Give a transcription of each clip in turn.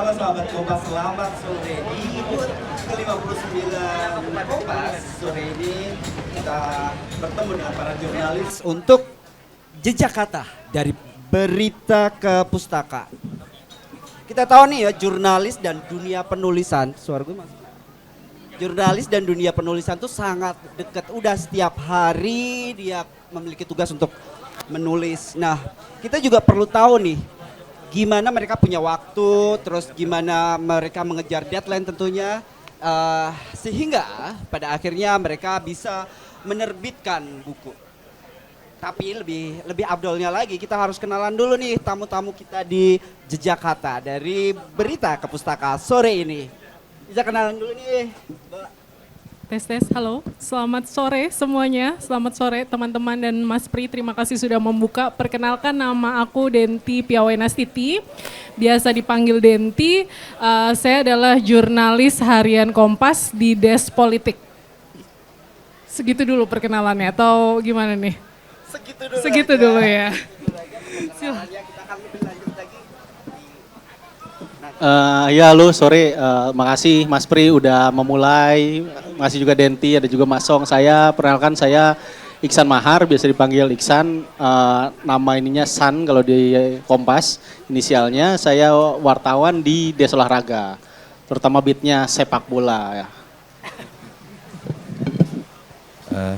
Halo sahabat Kompas, selamat sore di HUT ke-59 Kompas. Sore ini kita bertemu dengan para jurnalis untuk jejak kata dari berita ke pustaka. Kita tahu nih ya, jurnalis dan dunia penulisan, suara gue masuk. Jurnalis dan dunia penulisan tuh sangat dekat, udah setiap hari dia memiliki tugas untuk menulis. Nah, kita juga perlu tahu nih gimana mereka punya waktu, terus gimana mereka mengejar deadline tentunya, sehingga pada akhirnya mereka bisa menerbitkan buku. Tapi lebih abdolnya lagi, kita harus kenalan dulu nih tamu-tamu kita di Jejak Kata dari Berita ke Pustaka sore ini. Bisa kenalan dulu nih, Mbak. Tes, halo. Selamat sore semuanya. Selamat sore teman-teman dan Mas Pri. Terima kasih sudah membuka. Perkenalkan, nama aku Denti Piawenastiti. Biasa dipanggil Denti. Saya adalah jurnalis harian Kompas di Desk Politik. Segitu dulu perkenalannya atau gimana nih? Segitu dulu ya. Kita akan lebih lanjut lagi. Ya halo, sore. Makasih Mas Pri udah memulai. Makasih juga Denti, ada juga Mas Song. Perkenalkan saya Iksan Mahar, biasa dipanggil Iksan. Nama ininya San kalau di Kompas. Inisialnya saya wartawan di Des Olahraga. Terutama beatnya sepak bola ya.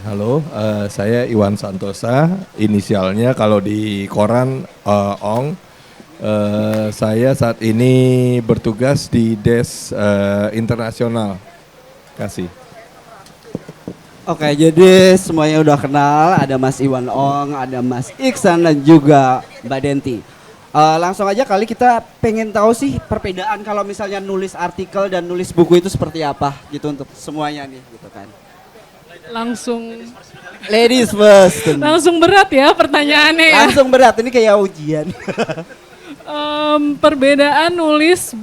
Halo, saya Iwan Santosa. Inisialnya kalau di koran Ong. Saya saat ini bertugas di Des Internasional. Kasih. Oke, jadi semuanya udah kenal, ada Mas Iwan Ong, ada Mas Iksan dan juga Mbak Denti. Langsung aja kali kita pengen tahu sih perbedaan kalau misalnya nulis artikel dan nulis buku itu seperti apa gitu untuk semuanya nih gitu kan. Langsung Ladies first. langsung berat ya pertanyaannya ya. Langsung berat, ini kayak ujian. Perbedaan nulis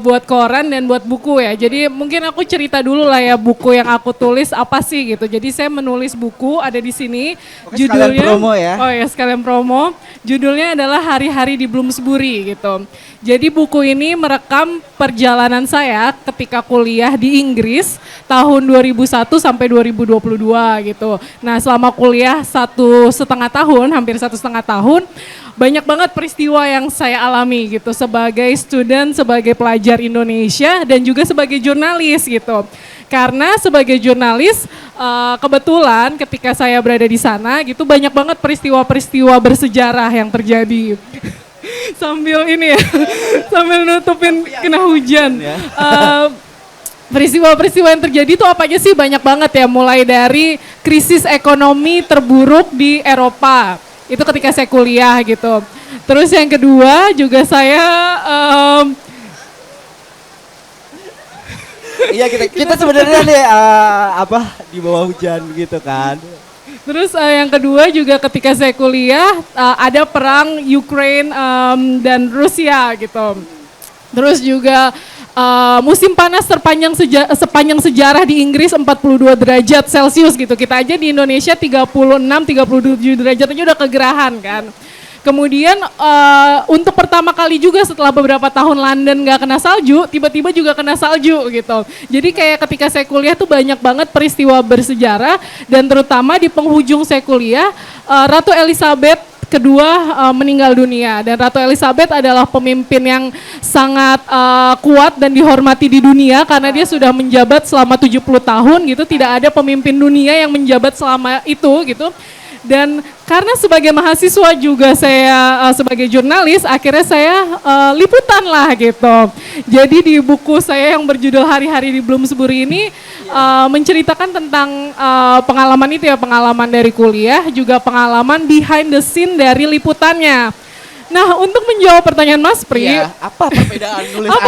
buat koran dan buat buku ya. Jadi mungkin aku cerita dulu lah ya buku yang aku tulis apa sih gitu. Jadi saya menulis buku ada di sini. Oke, judulnya promo ya. Oh ya, sekalian promo. Judulnya adalah Hari-hari di Bloomsbury gitu. Jadi buku ini merekam perjalanan saya ketika kuliah di Inggris tahun 2001 sampai 2022 gitu. Nah, selama kuliah 1,5 tahun, hampir 1,5 tahun, banyak banget peristiwa yang saya alami gitu sebagai student, sebagai pelajar Indonesia dan juga sebagai jurnalis gitu. Karena sebagai jurnalis kebetulan ketika saya berada di sana gitu banyak banget peristiwa-peristiwa bersejarah yang terjadi. Sambil ini ya, sambil nutupin kena hujan. Peristiwa-peristiwa yang terjadi itu apa aja sih? Banyak banget ya, mulai dari krisis ekonomi terburuk di Eropa. Itu ketika saya kuliah gitu. Terus yang kedua juga saya Iya, kita sebenarnya nih di bawah hujan gitu kan. Terus yang kedua juga ketika saya kuliah ada perang Ukraine dan Rusia gitu. Terus juga musim panas sepanjang sejarah di Inggris 42 derajat Celcius gitu. Kita aja di Indonesia 36-37 derajat aja udah kegerahan kan. Kemudian untuk pertama kali juga setelah beberapa tahun London gak kena salju, tiba-tiba juga kena salju gitu. Jadi kayak ketika saya kuliah tuh banyak banget peristiwa bersejarah dan terutama di penghujung saya kuliah Ratu Elizabeth kedua meninggal dunia dan Ratu Elizabeth adalah pemimpin yang sangat kuat dan dihormati di dunia karena dia sudah menjabat selama 70 tahun gitu, tidak ada pemimpin dunia yang menjabat selama itu gitu. Dan karena sebagai mahasiswa juga saya sebagai jurnalis akhirnya saya liputan lah gitu. Jadi di buku saya yang berjudul Hari-hari di Bloomsbury ini menceritakan tentang pengalaman itu ya, pengalaman dari kuliah juga pengalaman behind the scene dari liputannya. Nah, untuk menjawab pertanyaan Mas Pri, Iya, apa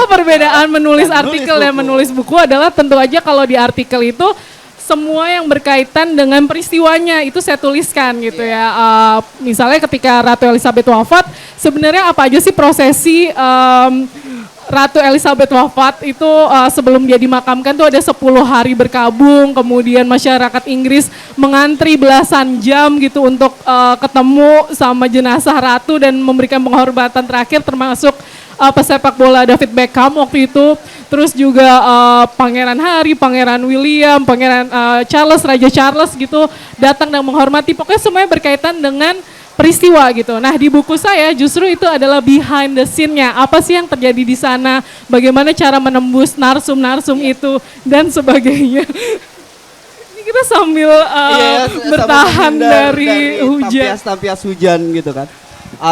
perbedaan nulis menulis artikel dan menulis buku adalah tentu aja kalau di artikel itu semua yang berkaitan dengan peristiwanya itu saya tuliskan gitu ya. Misalnya ketika Ratu Elizabeth wafat, sebenarnya apa aja sih prosesi Ratu Elizabeth wafat itu sebelum dia dimakamkan tuh ada 10 hari berkabung, kemudian masyarakat Inggris mengantri belasan jam gitu untuk ketemu sama jenazah ratu dan memberikan penghormatan terakhir termasuk pesepak bola David Beckham waktu itu, terus juga Pangeran Harry, Pangeran William, Pangeran Charles, Raja Charles gitu datang dan menghormati. Pokoknya semuanya berkaitan dengan peristiwa gitu. Nah di buku saya justru itu adalah behind the scene-nya. Apa sih yang terjadi di sana? Bagaimana cara menembus narsum-narsum itu dan sebagainya. Ini kita sambil bertahan dari hujan. Tampias hujan gitu kan.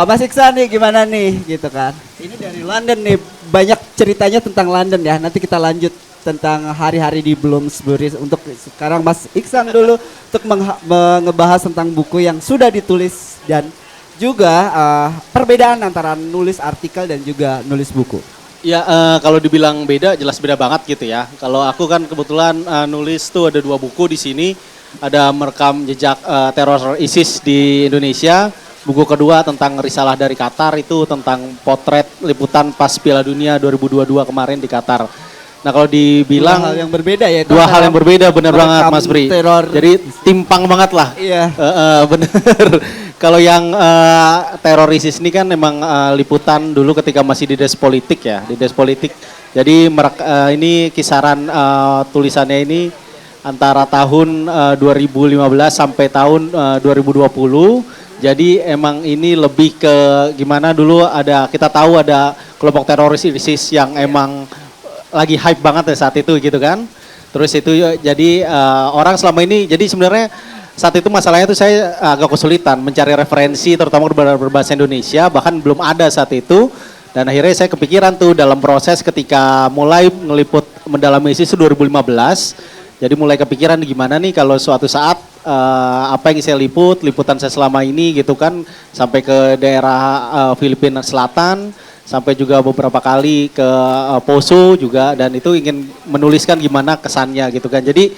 Mas Iksan nih gimana nih gitu kan. Ini dari London nih, banyak ceritanya tentang London ya. Nanti kita lanjut tentang hari-hari di Bloomsbury. Untuk sekarang Mas Iksan dulu untuk ngebahas tentang buku yang sudah ditulis dan juga perbedaan antara nulis artikel dan juga nulis buku. Ya kalau dibilang beda jelas beda banget gitu ya. Kalau aku kan kebetulan nulis tuh ada 2 buku di sini. Ada merekam jejak teror ISIS di Indonesia. Buku kedua tentang Risalah dari Qatar, itu tentang potret liputan pas Piala Dunia 2022 kemarin di Qatar. Nah kalau dibilang dua hal yang berbeda ya. Dua hal yang berbeda, benar banget Mas Bri. Teror. Jadi timpang banget lah. Iya. Bener. Kalau yang teror ISIS ini kan memang liputan dulu ketika masih di Des Politik ya, di Des Politik. Jadi ini kisaran tulisannya ini antara tahun 2015 sampai tahun 2020. Jadi emang ini lebih ke gimana dulu kita tahu ada kelompok teroris ISIS yang emang lagi hype banget ya saat itu gitu kan. Terus itu jadi orang selama ini, jadi sebenarnya saat itu masalahnya itu saya agak kesulitan mencari referensi terutama berbahasa Indonesia, bahkan belum ada saat itu. Dan akhirnya saya kepikiran tuh dalam proses ketika mulai ngeliput mendalami ISIS 2015. Jadi mulai kepikiran gimana nih kalau suatu saat apa yang saya liputan saya selama ini gitu kan, sampai ke daerah Filipina Selatan, sampai juga beberapa kali ke Poso juga, dan itu ingin menuliskan gimana kesannya gitu kan. Jadi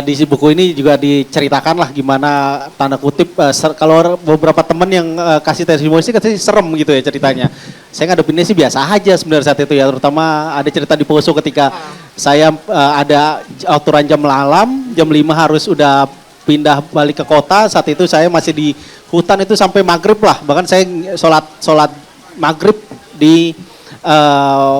di buku ini juga diceritakan lah gimana tanda kutip kalau beberapa teman yang kasih testimoni sih katanya serem gitu ya ceritanya. Saya ngadepinnya sih biasa aja sebenarnya saat itu ya, terutama ada cerita di Poso ketika saya ada aturan jam malam, jam 5 harus udah pindah balik ke kota. Saat itu saya masih di hutan itu sampai maghrib lah, bahkan saya sholat maghrib di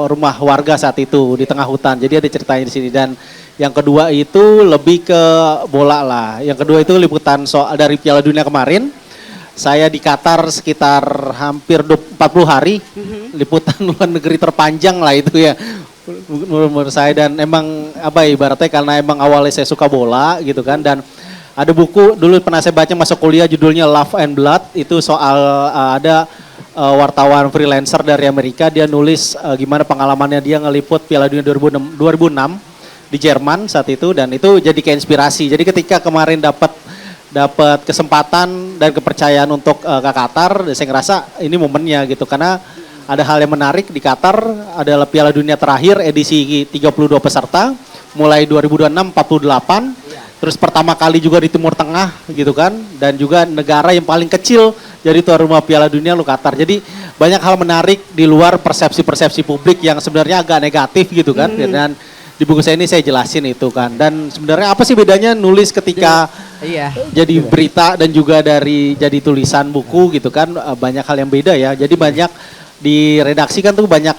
rumah warga saat itu di tengah hutan. Jadi ada ceritanya di sini. Dan yang kedua itu lebih ke bola lah. Yang kedua itu liputan soal dari Piala Dunia kemarin. Saya di Qatar sekitar hampir 40 hari, liputan luar negeri terpanjang lah itu ya menurut saya. Dan emang apa ya, ibaratnya karena emang awalnya saya suka bola gitu kan, dan ada buku dulu pernah saya baca masa kuliah judulnya Love and Blood, itu soal ada wartawan freelancer dari Amerika, dia nulis gimana pengalamannya dia ngeliput Piala Dunia 2006 di Jerman saat itu, dan itu jadi kayak inspirasi. Jadi ketika kemarin dapat kesempatan dan kepercayaan untuk ke Qatar, saya ngerasa ini momennya gitu, karena ada hal yang menarik di Qatar adalah Piala Dunia terakhir edisi 32 peserta, mulai 2026 48, terus pertama kali juga di Timur Tengah gitu kan, dan juga negara yang paling kecil jadi tuan rumah Piala Dunia lu Qatar. Jadi banyak hal menarik di luar persepsi-persepsi publik yang sebenarnya agak negatif gitu kan, dan di buku saya ini saya jelasin itu kan. Dan sebenarnya apa sih bedanya nulis ketika jadi berita dan juga dari jadi tulisan buku gitu kan, banyak hal yang beda ya. Jadi banyak di redaksi kan tuh banyak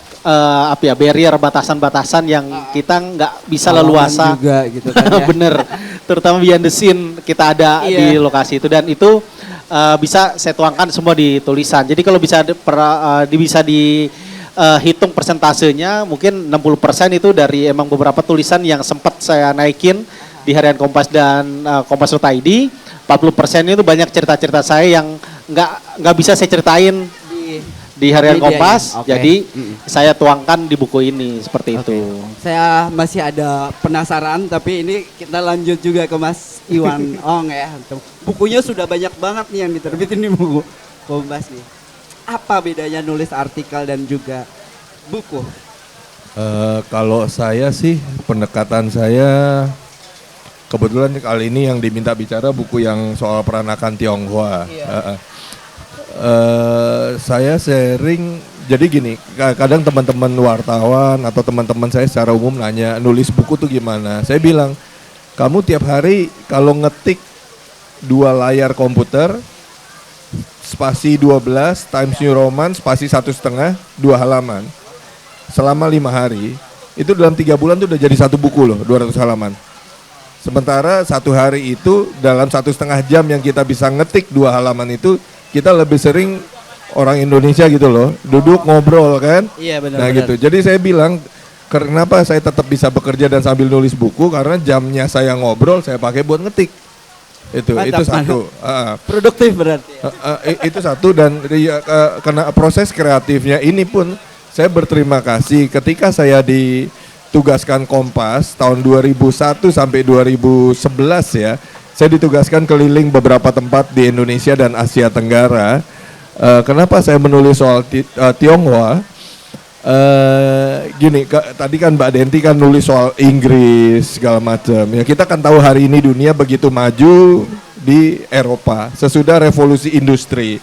barrier, batasan-batasan yang kita nggak bisa leluasa juga gitu kan ya. Bener, terutama behind the scene kita ada di lokasi itu, dan itu bisa saya tuangkan semua di tulisan. Jadi kalau bisa hitung persentasenya mungkin 60% itu dari emang beberapa tulisan yang sempat saya naikin di Harian Kompas dan Kompas.id. 40% itu banyak cerita-cerita saya yang nggak bisa saya ceritain di Harian Kompas. Jadi saya tuangkan di buku ini seperti itu. Saya masih ada penasaran, tapi ini kita lanjut juga ke Mas Iwan Ong ya. Bukunya sudah banyak banget nih yang diterbitin di buku Kompas nih. Apa bedanya nulis artikel dan juga buku? Kalau saya sih, pendekatan saya kebetulan kali ini yang diminta bicara buku yang soal peranakan Tionghoa. Saya sharing, jadi gini, kadang teman-teman wartawan atau teman-teman saya secara umum nanya nulis buku tuh gimana. Saya bilang, kamu tiap hari kalau ngetik 2 layar komputer spasi 12 Times New Roman spasi 1,5 2 halaman selama 5 hari. Itu dalam 3 bulan tuh udah jadi satu buku loh, 200 halaman. Sementara satu hari itu dalam 1,5 jam yang kita bisa ngetik 2 halaman itu, kita lebih sering orang Indonesia gitu loh, duduk ngobrol kan. Iya benar. Nah gitu, jadi saya bilang kenapa saya tetap bisa bekerja dan sambil nulis buku, karena jamnya saya ngobrol saya pakai buat ngetik. Itu satu. Produktif berarti. Itu satu, dan karena proses kreatifnya ini pun saya berterima kasih ketika saya ditugaskan Kompas tahun 2001 sampai 2011 ya. Saya ditugaskan keliling beberapa tempat di Indonesia dan Asia Tenggara. Kenapa saya menulis soal Tionghoa? Tadi kan Mbak Denti kan nulis soal Inggris segala macam. Ya kita kan tahu hari ini dunia begitu maju di Eropa sesudah revolusi industri.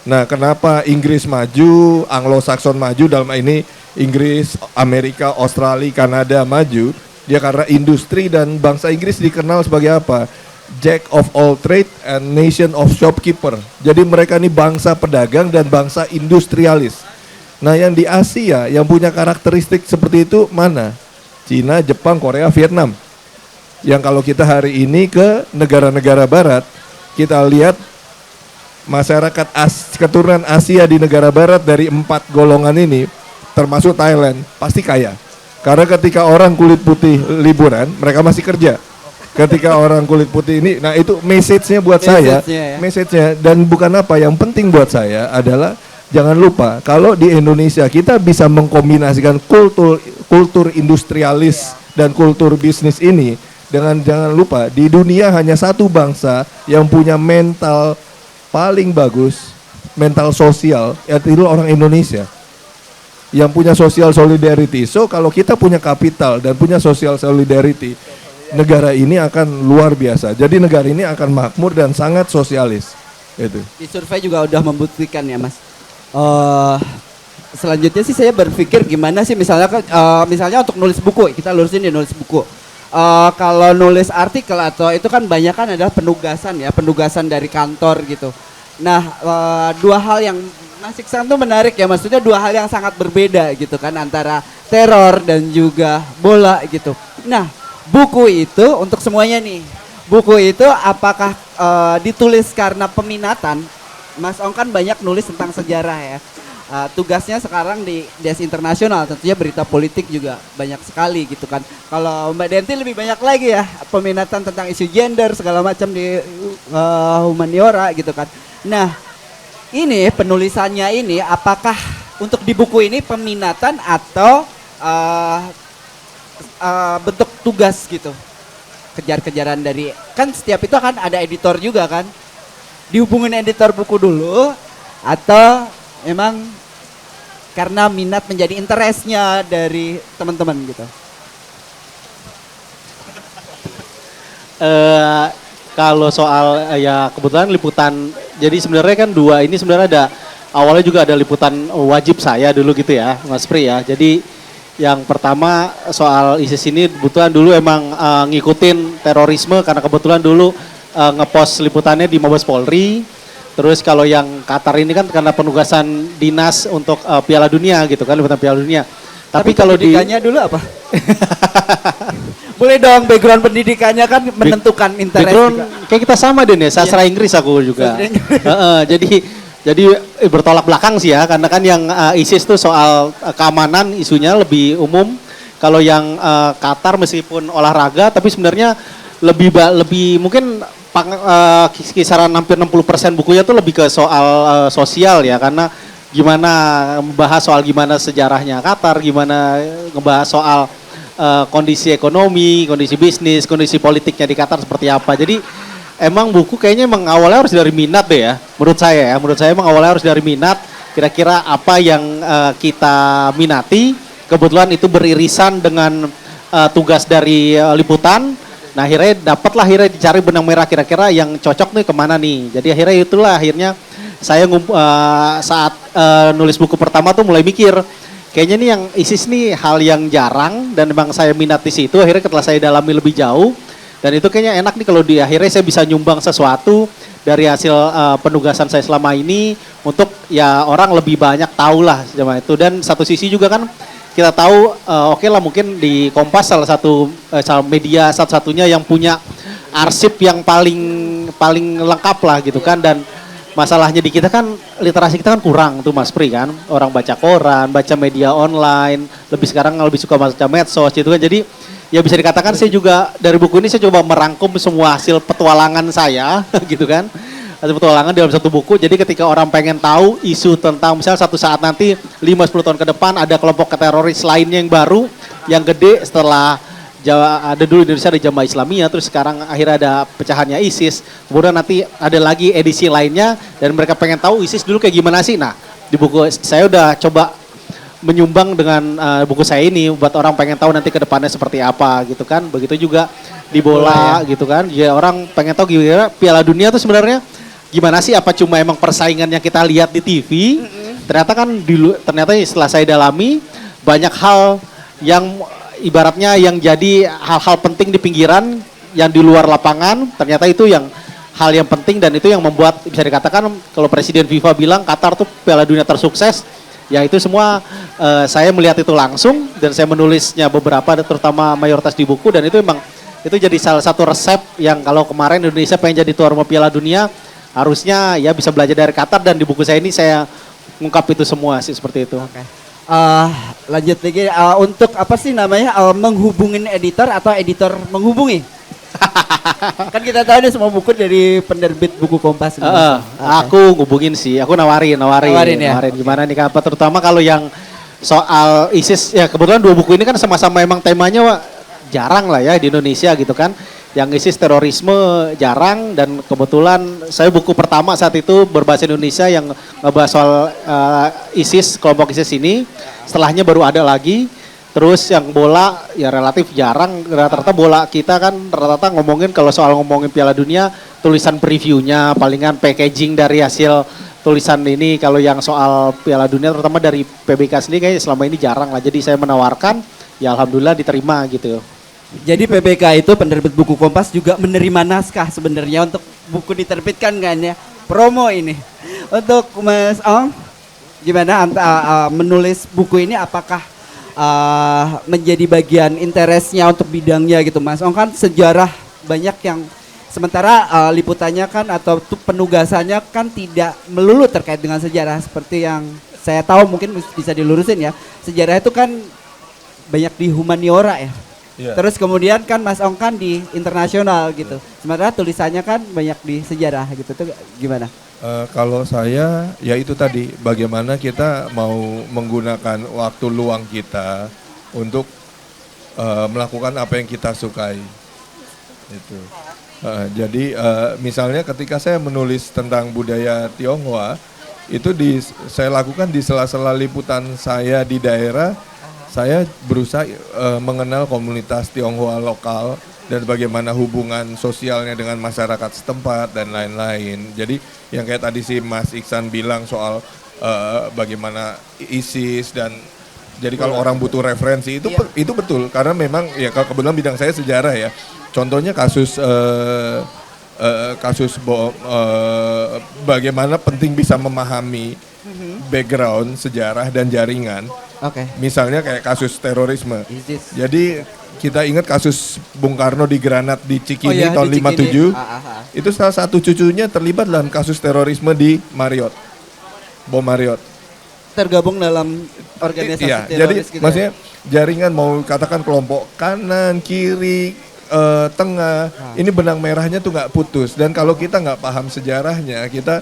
Nah, kenapa Inggris maju, Anglo-Saxon maju, dalam ini Inggris, Amerika, Australia, Kanada maju? Ya karena industri, dan bangsa Inggris dikenal sebagai apa? Jack of all trade and nation of shopkeeper. Jadi mereka ini bangsa pedagang dan bangsa industrialis. Nah, yang di Asia yang punya karakteristik seperti itu mana? Cina, Jepang, Korea, Vietnam. Yang kalau kita hari ini ke negara-negara barat, kita lihat masyarakat keturunan Asia di negara barat dari 4 golongan ini, termasuk Thailand, pasti kaya. Karena ketika orang kulit putih liburan, mereka masih kerja. Ketika orang kulit putih ini, nah itu message-nya buat saya, message-nya, dan bukan apa, yang penting buat saya adalah jangan lupa kalau di Indonesia kita bisa mengkombinasikan kultur industrialis dan kultur bisnis ini dengan, jangan lupa di dunia hanya satu bangsa yang punya mental paling bagus, mental sosial, yaitu orang Indonesia yang punya social solidarity. So kalau kita punya kapital dan punya social solidarity, negara ini akan luar biasa. Jadi negara ini akan makmur dan sangat sosialis. Itu. Di survei juga udah membuktikan ya Mas. Selanjutnya sih saya berpikir gimana sih misalnya misalnya untuk nulis buku, kita lurusin ya nulis buku. Kalau nulis artikel atau itu kan banyak kan adalah penugasan dari kantor gitu. Nah, 2 hal yang Mas Iksan tuh menarik ya, maksudnya 2 hal yang sangat berbeda gitu kan antara teror dan juga bola gitu. Nah, buku itu untuk semuanya nih, buku itu apakah ditulis karena peminatan? Mas Ong kan banyak nulis tentang sejarah ya. Tugasnya sekarang di Des Internasional, tentunya berita politik juga banyak sekali gitu kan. Kalau Mbak Denti lebih banyak lagi ya peminatan tentang isu gender segala macam di humaniora gitu kan. Nah, ini penulisannya ini apakah untuk di buku ini peminatan atau bentuk tugas gitu? Kejar-kejaran dari, kan setiap itu kan ada editor juga kan? Dihubungin editor buku dulu atau memang karena minat menjadi interestnya dari teman-teman gitu? Kalau soal ya kebetulan liputan, jadi sebenarnya kan 2 ini sebenarnya ada, awalnya juga ada liputan wajib saya dulu gitu ya Mas Pri ya. Jadi yang pertama soal ISIS ini kebetulan dulu emang ngikutin terorisme karena kebetulan dulu ngepost liputannya di Mabes Polri. Terus kalau yang Qatar ini kan karena penugasan dinas untuk Piala Dunia gitu kan, liputan Piala Dunia. Tapi kalau pendidikannya dulu apa? Boleh dong, background pendidikannya kan menentukan interest background juga. Kayak kita sama deh ya, sastra Inggris aku juga. Jadi bertolak belakang sih ya, karena kan yang ISIS tuh soal keamanan isunya lebih umum. Kalau yang Qatar meskipun olahraga tapi sebenarnya lebih mungkin kisaran hampir 60% bukunya tuh lebih ke soal sosial ya, karena gimana membahas soal gimana sejarahnya Qatar, gimana ngebahas soal kondisi ekonomi, kondisi bisnis, kondisi politiknya di Qatar seperti apa. Jadi emang buku kayaknya emang awalnya harus dari minat deh ya, menurut saya emang awalnya harus dari minat, kira-kira apa yang kita minati, kebetulan itu beririsan dengan tugas dari liputan. Nah akhirnya dicari benang merah kira-kira yang cocok nih kemana nih. Jadi akhirnya saya saat nulis buku pertama tuh mulai mikir, kayaknya nih yang ISIS nih hal yang jarang dan memang saya minat di situ. Akhirnya setelah saya dalami lebih jauh, dan itu kayaknya enak nih kalau di akhirnya saya bisa nyumbang sesuatu dari hasil penugasan saya selama ini untuk ya orang lebih banyak tahu lah sama itu. Dan satu sisi juga kan kita tahu oke lah mungkin di Kompas salah satu media satu-satunya yang punya arsip yang paling lengkap lah gitu kan. Dan masalahnya di kita kan literasi kita kan kurang tuh Mas Pri kan. Orang baca koran, baca media online, sekarang lebih suka baca medsos gitu kan. Jadi ya bisa dikatakan saya juga dari buku ini saya coba merangkum semua hasil petualangan saya gitu kan. Hasil petualangan dalam satu buku. Jadi ketika orang pengen tahu isu tentang misalnya satu saat nanti 5-10 tahun ke depan ada kelompok teroris lainnya yang baru, yang gede setelah Jawa, ada dulu Indonesia ada Jamaah Islamiyah, terus sekarang akhirnya ada pecahannya ISIS. Kemudian nanti ada lagi edisi lainnya dan mereka pengen tahu ISIS dulu kayak gimana sih. Nah, di buku saya udah coba menyumbang dengan buku saya ini buat orang pengen tahu nanti ke depannya seperti apa gitu kan. Begitu juga di bola gitu kan. Ya orang pengen tahu gimana Piala Dunia tuh sebenarnya gimana sih, apa cuma emang persaingan yang kita lihat di TV. Ternyata kan ternyata setelah saya dalami banyak hal yang ibaratnya yang jadi hal-hal penting di pinggiran yang di luar lapangan, ternyata itu yang hal yang penting dan itu yang membuat bisa dikatakan kalau Presiden FIFA bilang Qatar tuh Piala Dunia tersukses. Ya itu semua saya melihat itu langsung dan saya menulisnya beberapa terutama mayoritas di buku dan itu memang itu jadi salah satu resep yang kalau kemarin Indonesia pengen jadi tuan rumah Piala Dunia harusnya ya bisa belajar dari Qatar dan di buku saya ini saya ngungkap itu semua sih seperti itu. Oke. Lanjut lagi untuk apa sih namanya menghubungin editor atau editor menghubungi? Kan kita tahu nih semua buku dari penerbit buku Kompas. Aku ngubungin sih, aku nawarin Ya? gimana nih apa terutama kalau yang soal ISIS ya kebetulan dua buku ini kan sama-sama emang temanya jarang lah ya di Indonesia gitu kan. Yang ISIS terorisme jarang dan kebetulan saya buku pertama saat itu berbahasa Indonesia yang ngebahas soal ISIS, kelompok ISIS ini. Setelahnya baru ada lagi. Terus yang bola ya relatif jarang, rata-rata bola kita kan rata-rata ngomongin kalau soal ngomongin Piala Dunia tulisan previewnya, palingan packaging dari hasil tulisan ini. Kalau yang soal Piala Dunia terutama dari PBK sendiri kayaknya selama ini jarang lah. Jadi saya menawarkan ya alhamdulillah diterima gitu. Jadi PBK itu penerbit buku Kompas juga menerima naskah sebenarnya untuk buku diterbitkan kan ya. Promo ini. Untuk Mas Ong, gimana menulis buku ini apakah menjadi bagian interestnya untuk bidangnya gitu Mas Ong? Kan sejarah banyak yang sementara liputannya kan atau penugasannya kan tidak melulu terkait dengan sejarah seperti yang saya tahu mungkin bisa dilurusin ya. Sejarah itu kan banyak di humaniora ya. Yeah. Terus kemudian kan Mas Ong kan di internasional gitu. Sementara tulisannya kan banyak di sejarah gitu. Itu gimana? Kalau saya ya itu tadi bagaimana kita mau menggunakan waktu luang kita untuk melakukan apa yang kita sukai. Itu. Jadi misalnya ketika saya menulis tentang budaya Tionghoa itu saya lakukan di sela-sela liputan saya di daerah. Saya berusaha mengenal komunitas Tionghoa lokal dan bagaimana hubungan sosialnya dengan masyarakat setempat dan lain-lain. Jadi yang kayak tadi si Mas Iksan bilang soal bagaimana ISIS dan jadi kalau orang butuh referensi itu betul karena memang ya kebetulan bidang saya sejarah ya. Contohnya kasus bagaimana penting bisa memahami background sejarah dan jaringan. Oke. Misalnya kayak kasus terorisme. ISIS. Jadi kita ingat kasus Bung Karno di Granat di Cikini tahun di 57. Itu salah satu cucunya terlibat dalam kasus terorisme di Marriott. Bom Marriott. Tergabung dalam organisasi teroris jadi gitu maksudnya jaringan mau katakan kelompok kanan, kiri, tengah. Ini benang merahnya tuh nggak putus dan kalau kita nggak paham sejarahnya kita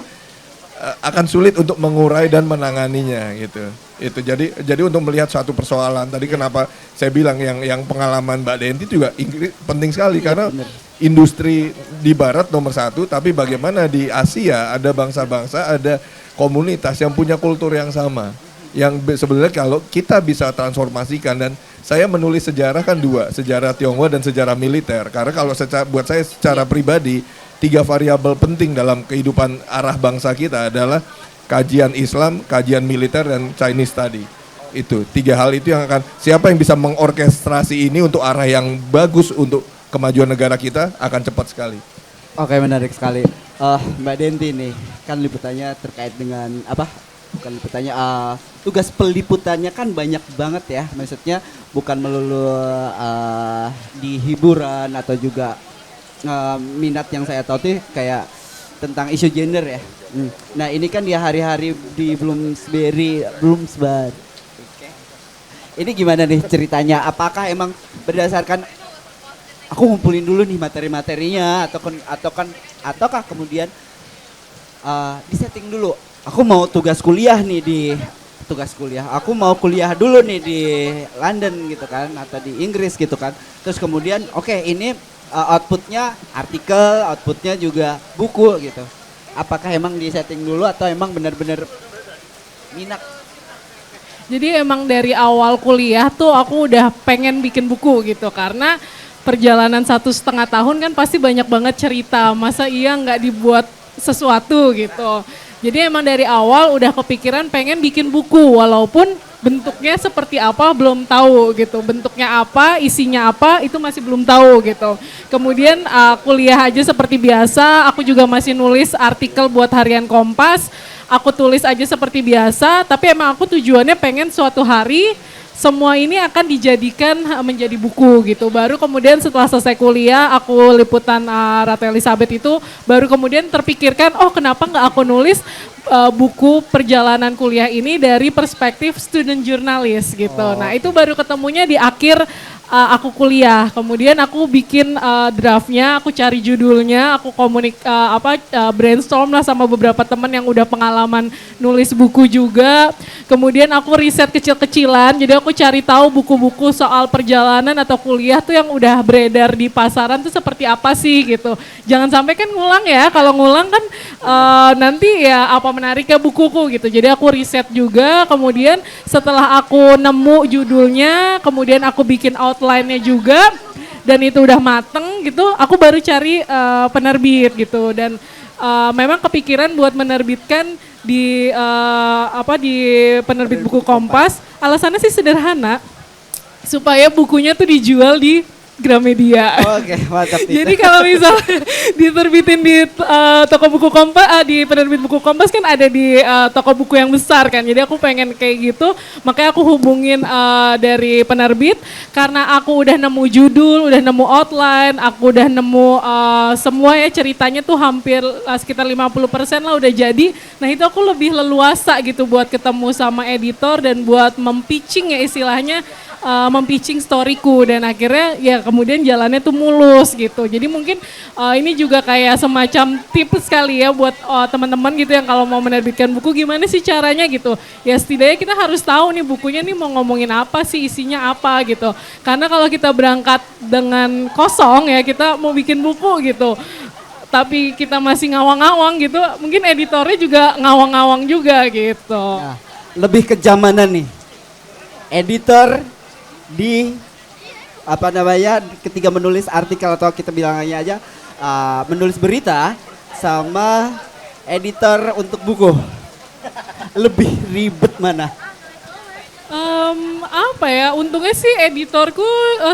akan sulit untuk mengurai dan menanganinya gitu. Itu jadi untuk melihat suatu persoalan tadi kenapa saya bilang yang pengalaman Mbak Denti juga penting sekali karena industri di barat nomor satu tapi bagaimana di Asia ada bangsa-bangsa ada komunitas yang punya kultur yang sama yang sebenarnya kalau kita bisa transformasikan dan saya menulis sejarah kan dua, sejarah Tionghoa dan sejarah militer karena kalau buat saya secara pribadi 3 variabel penting dalam kehidupan arah bangsa kita adalah kajian Islam, kajian militer, dan Chinese study. Itu 3 hal itu yang akan siapa yang bisa mengorkestrasi ini untuk arah yang bagus untuk kemajuan negara kita akan cepat sekali. Oke, menarik sekali. Mbak Denti nih, kan liputannya terkait dengan apa? Bukan liputannya, tugas peliputannya kan banyak banget ya. Maksudnya bukan melulu di hiburan atau juga minat yang saya tahu tuh kayak tentang isu gender ya. Nah ini kan di hari-hari di Bloomsbury. Oke. Ini gimana nih ceritanya? Apakah emang berdasarkan aku ngumpulin dulu nih materi-materinya ataukah kemudian di setting dulu. Aku mau tugas kuliah nih aku mau kuliah dulu nih di London gitu kan atau di Inggris gitu kan. Terus kemudian oke, ini outputnya artikel, outputnya juga buku gitu. Apakah emang di setting dulu atau emang benar-benar minat? Jadi emang dari awal kuliah tuh aku udah pengen bikin buku gitu karena perjalanan 1,5 tahun kan pasti banyak banget cerita, masa iya nggak dibuat sesuatu gitu. Jadi emang dari awal udah kepikiran pengen bikin buku walaupun bentuknya seperti apa belum tahu gitu. Bentuknya apa, isinya apa itu masih belum tahu gitu. Kemudian kuliah aja seperti biasa, aku juga masih nulis artikel buat harian Kompas. Aku tulis aja seperti biasa, tapi emang aku tujuannya pengen suatu hari semua ini akan dijadikan menjadi buku gitu. Baru kemudian setelah selesai kuliah, aku liputan Ratu Elizabeth itu, baru kemudian terpikirkan, oh kenapa nggak aku nulis buku perjalanan kuliah ini dari perspektif student jurnalis gitu. Nah itu baru ketemunya di akhir aku kuliah. Kemudian aku bikin draftnya, aku cari judulnya, aku brainstorm lah sama beberapa teman yang udah pengalaman nulis buku juga. Kemudian aku riset kecil-kecilan, jadi aku cari tahu buku-buku soal perjalanan atau kuliah tuh yang udah beredar di pasaran tuh seperti apa sih gitu. Jangan sampai kan ngulang ya, kalau ngulang kan nanti ya apa menariknya bukuku gitu. Jadi aku riset juga, kemudian setelah aku nemu judulnya, kemudian aku bikin outline-nya juga, dan itu udah mateng gitu, aku baru cari penerbit gitu. Dan memang kepikiran buat menerbitkan di di penerbit buku Kompas. Alasannya sih sederhana, supaya bukunya tuh dijual di Gramedia. Oke, mantap. Jadi kalau misalnya diterbitin di toko buku Kompas, di penerbit buku Kompas kan ada di toko buku yang besar kan. Jadi aku pengen kayak gitu, makanya aku hubungin dari penerbit karena aku udah nemu judul, udah nemu outline, aku udah nemu semua ya ceritanya tuh hampir sekitar 50% lah udah jadi. Nah itu aku lebih leluasa gitu buat ketemu sama editor dan buat mempitching ya istilahnya, mempitching storyku, dan akhirnya ya kemudian jalannya tuh mulus gitu. Jadi mungkin ini juga kayak semacam tips sekali ya buat teman-teman gitu yang kalau mau menerbitkan buku gimana sih caranya gitu. Ya setidaknya kita harus tahu nih bukunya nih mau ngomongin apa sih, isinya apa gitu. Karena kalau kita berangkat dengan kosong ya, kita mau bikin buku gitu, tapi kita masih ngawang-ngawang gitu, mungkin editornya juga ngawang-ngawang juga gitu. Nah, lebih ke zamanan nih. Editor di ketika menulis artikel atau kita bilangnya aja menulis berita sama editor untuk buku, lebih ribet mana? Apa ya, untungnya sih editorku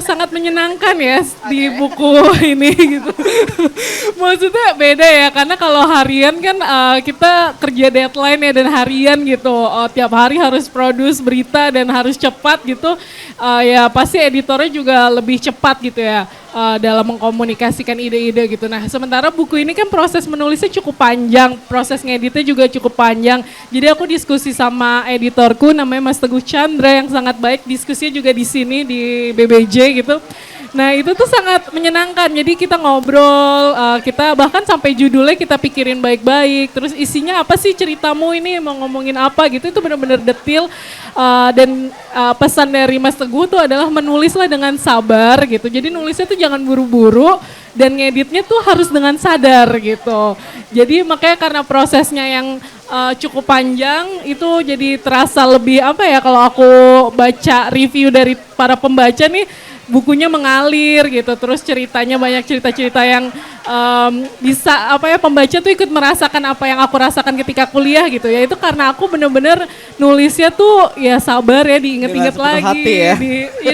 sangat menyenangkan ya di buku ini gitu. Maksudnya beda ya, karena kalau harian kan kita kerja deadline ya dan harian gitu. Tiap hari harus produce berita dan harus cepat gitu. Ya pasti editornya juga lebih cepat gitu ya dalam mengkomunikasikan ide-ide gitu. Nah sementara buku ini kan proses menulisnya cukup panjang, proses ngeditnya juga cukup panjang. Jadi aku diskusi sama editorku namanya Mas Teguh Chandra yang sangat baik, diskusinya juga di sini di BBJ gitu. Nah itu tuh sangat menyenangkan, jadi kita ngobrol, kita bahkan sampai judulnya kita pikirin baik-baik, terus isinya apa sih ceritamu ini, mau ngomongin apa gitu, itu benar-benar detail. Dan pesan dari Mas Teguh tuh adalah menulislah dengan sabar gitu, jadi nulisnya tuh jangan buru-buru dan ngeditnya tuh harus dengan sadar gitu. Jadi makanya karena prosesnya yang cukup panjang itu jadi terasa lebih apa ya, kalau aku baca review dari para pembaca nih, bukunya mengalir gitu, terus ceritanya banyak cerita-cerita yang bisa pembaca tuh ikut merasakan apa yang aku rasakan ketika kuliah gitu ya. Itu karena aku bener-bener nulisnya tuh ya sabar ya, diinget-inget Dengan sepenuh lagi. hati ya.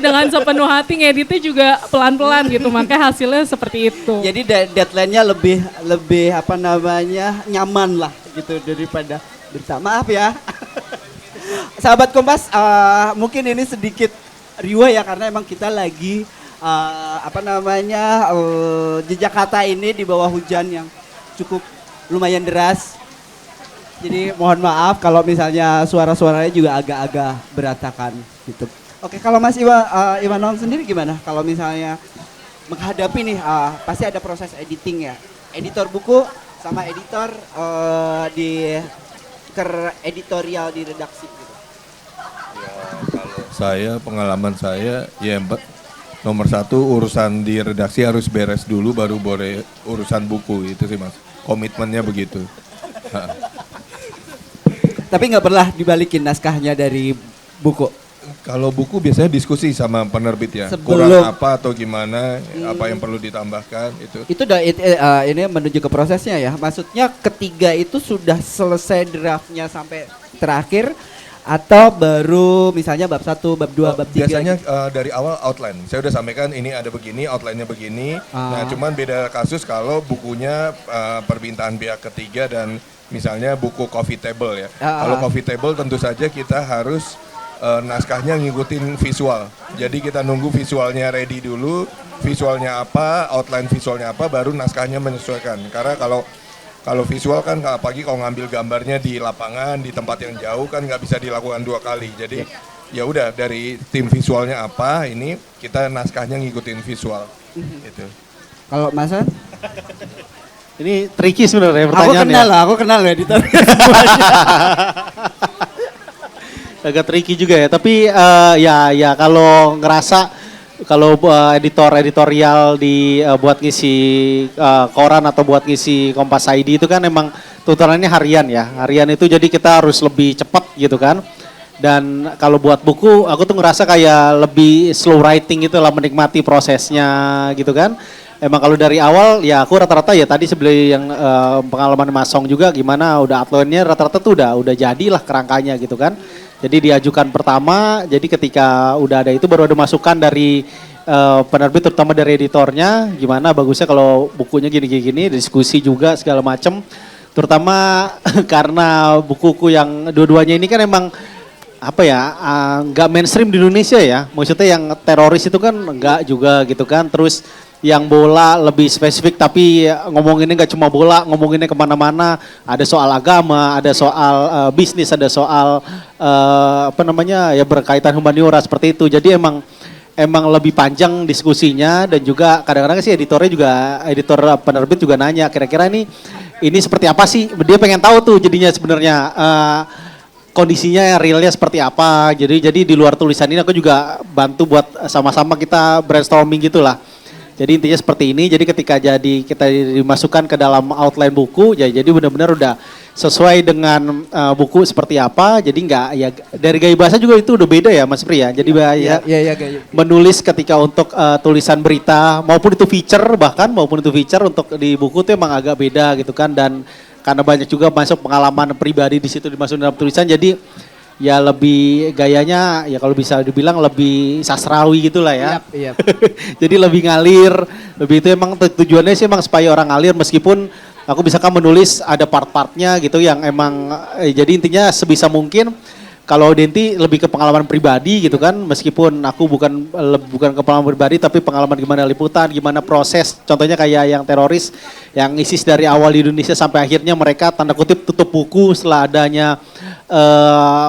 Dengan sepenuh hati, ngeditnya juga pelan-pelan gitu, makanya hasilnya seperti itu. Jadi deadline-nya lebih nyaman lah gitu daripada bersama. Maaf ya. Sahabat Kompas, mungkin ini sedikit riwah ya karena emang kita lagi jejak kata ini di bawah hujan yang cukup lumayan deras. Jadi mohon maaf kalau misalnya suara-suaranya juga agak-agak berantakan gitu. Oke, kalau Mas Iwanong sendiri gimana? Kalau misalnya menghadapi nih, pasti ada proses editing ya. Editor buku sama editor di editorial di redaksi gitu. Saya, pengalaman saya, ya nomor satu urusan di redaksi harus beres dulu baru boleh urusan buku, itu sih Mas. Komitmennya begitu. Tapi nggak pernah dibalikin naskahnya dari buku. Kalau buku biasanya diskusi sama penerbit ya, Sebelum- kurang apa atau gimana, apa yang perlu ditambahkan itu. Itu ini menuju ke prosesnya ya. Maksudnya ketiga itu sudah selesai draftnya sampai terakhir atau baru misalnya bab 1, bab 2, bab 3 Biasanya gitu? dari awal outline. Saya udah sampaikan ini ada begini, outline-nya begini. Nah, cuman beda kasus kalau bukunya permintaan pihak ketiga dan misalnya buku coffee table ya. Kalau coffee table tentu saja kita harus naskahnya ngikutin visual. Jadi kita nunggu visualnya ready dulu, visualnya apa, outline visualnya apa, baru naskahnya menyesuaikan. Karena kalau visual kan apalagi kalau ngambil gambarnya di lapangan, di tempat yang jauh kan nggak bisa dilakukan 2 kali. Jadi ya udah dari tim visualnya apa, ini kita naskahnya ngikutin visual. Gitu. Kalau Mas An? Ini tricky sebenarnya Aku pertanyaannya. aku kenal ya editor. Agak tricky juga ya, tapi ya kalau ngerasa kalau editorial buat ngisi koran atau buat ngisi Kompas ID itu kan emang tuntutannya harian ya. Harian itu jadi kita harus lebih cepat gitu kan. Dan kalau buat buku aku tuh ngerasa kayak lebih slow writing gitu lah, menikmati prosesnya gitu kan. Emang kalau dari awal ya aku rata-rata ya tadi sebelum yang pengalaman Mas Song juga gimana udah outline-nya rata-rata tuh udah jadilah kerangkanya gitu kan. Jadi diajukan pertama, jadi ketika udah ada itu baru ada masukan dari penerbit terutama dari editornya gimana bagusnya kalau bukunya gini-gini, diskusi juga segala macem. Terutama karena buku-buku yang dua-duanya ini kan emang nggak mainstream di Indonesia ya. Maksudnya yang teroris itu kan enggak juga gitu kan. Terus yang bola lebih spesifik tapi ngomonginnya nggak cuma bola, ngomonginnya kemana-mana. Ada soal agama, ada soal bisnis, ada soal berkaitan humaniora seperti itu. Jadi emang lebih panjang diskusinya dan juga kadang-kadang sih editor penerbit juga nanya kira-kira ini seperti apa sih? Dia pengen tahu tuh jadinya sebenarnya kondisinya realnya seperti apa. Jadi di luar tulisan ini aku juga bantu buat sama-sama kita brainstorming gitulah. Jadi intinya seperti ini. Jadi ketika kita dimasukkan ke dalam outline buku, jadi benar-benar udah sesuai dengan buku seperti apa. Jadi nggak ya dari gaya bahasa juga itu udah beda ya Mas Pri ya. Jadi Iya, gaya. menulis ketika untuk tulisan berita maupun itu feature untuk di buku itu emang agak beda gitu kan. Dan karena banyak juga masuk pengalaman pribadi di situ dimasukin dalam tulisan. Jadi ya lebih gayanya ya kalau bisa dibilang lebih sastrawi gitulah ya. Iya. Jadi lebih ngalir, lebih itu emang tujuannya sih emang supaya orang ngalir meskipun aku bisa kan menulis ada part-partnya gitu yang emang jadi intinya sebisa mungkin kalau Denti lebih ke pengalaman pribadi gitu kan meskipun aku bukan ke pengalaman pribadi tapi pengalaman gimana liputan, gimana proses contohnya kayak yang teroris yang ISIS dari awal di Indonesia sampai akhirnya mereka tanda kutip tutup buku setelah adanya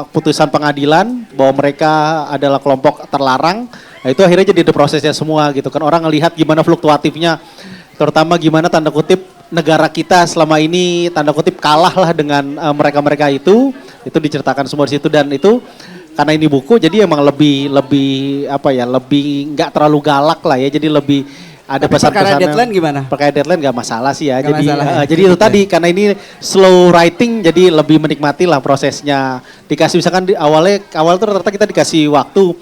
putusan pengadilan bahwa mereka adalah kelompok terlarang. Nah itu akhirnya jadi ada prosesnya semua gitu kan. Orang ngelihat gimana fluktuatifnya, terutama gimana tanda kutip negara kita selama ini tanda kutip kalah lah dengan mereka-mereka itu diceritakan semua di situ dan itu karena ini buku jadi emang lebih nggak terlalu galak lah ya. Jadi lebih ada pesan-pesan. Perkara deadline gimana? Perkara deadline nggak masalah sih ya. Nggak masalah ya? Jadi itu tadi karena ini slow writing jadi lebih menikmati lah prosesnya. Dikasih misalkan awal tuh rata-rata kita dikasih waktu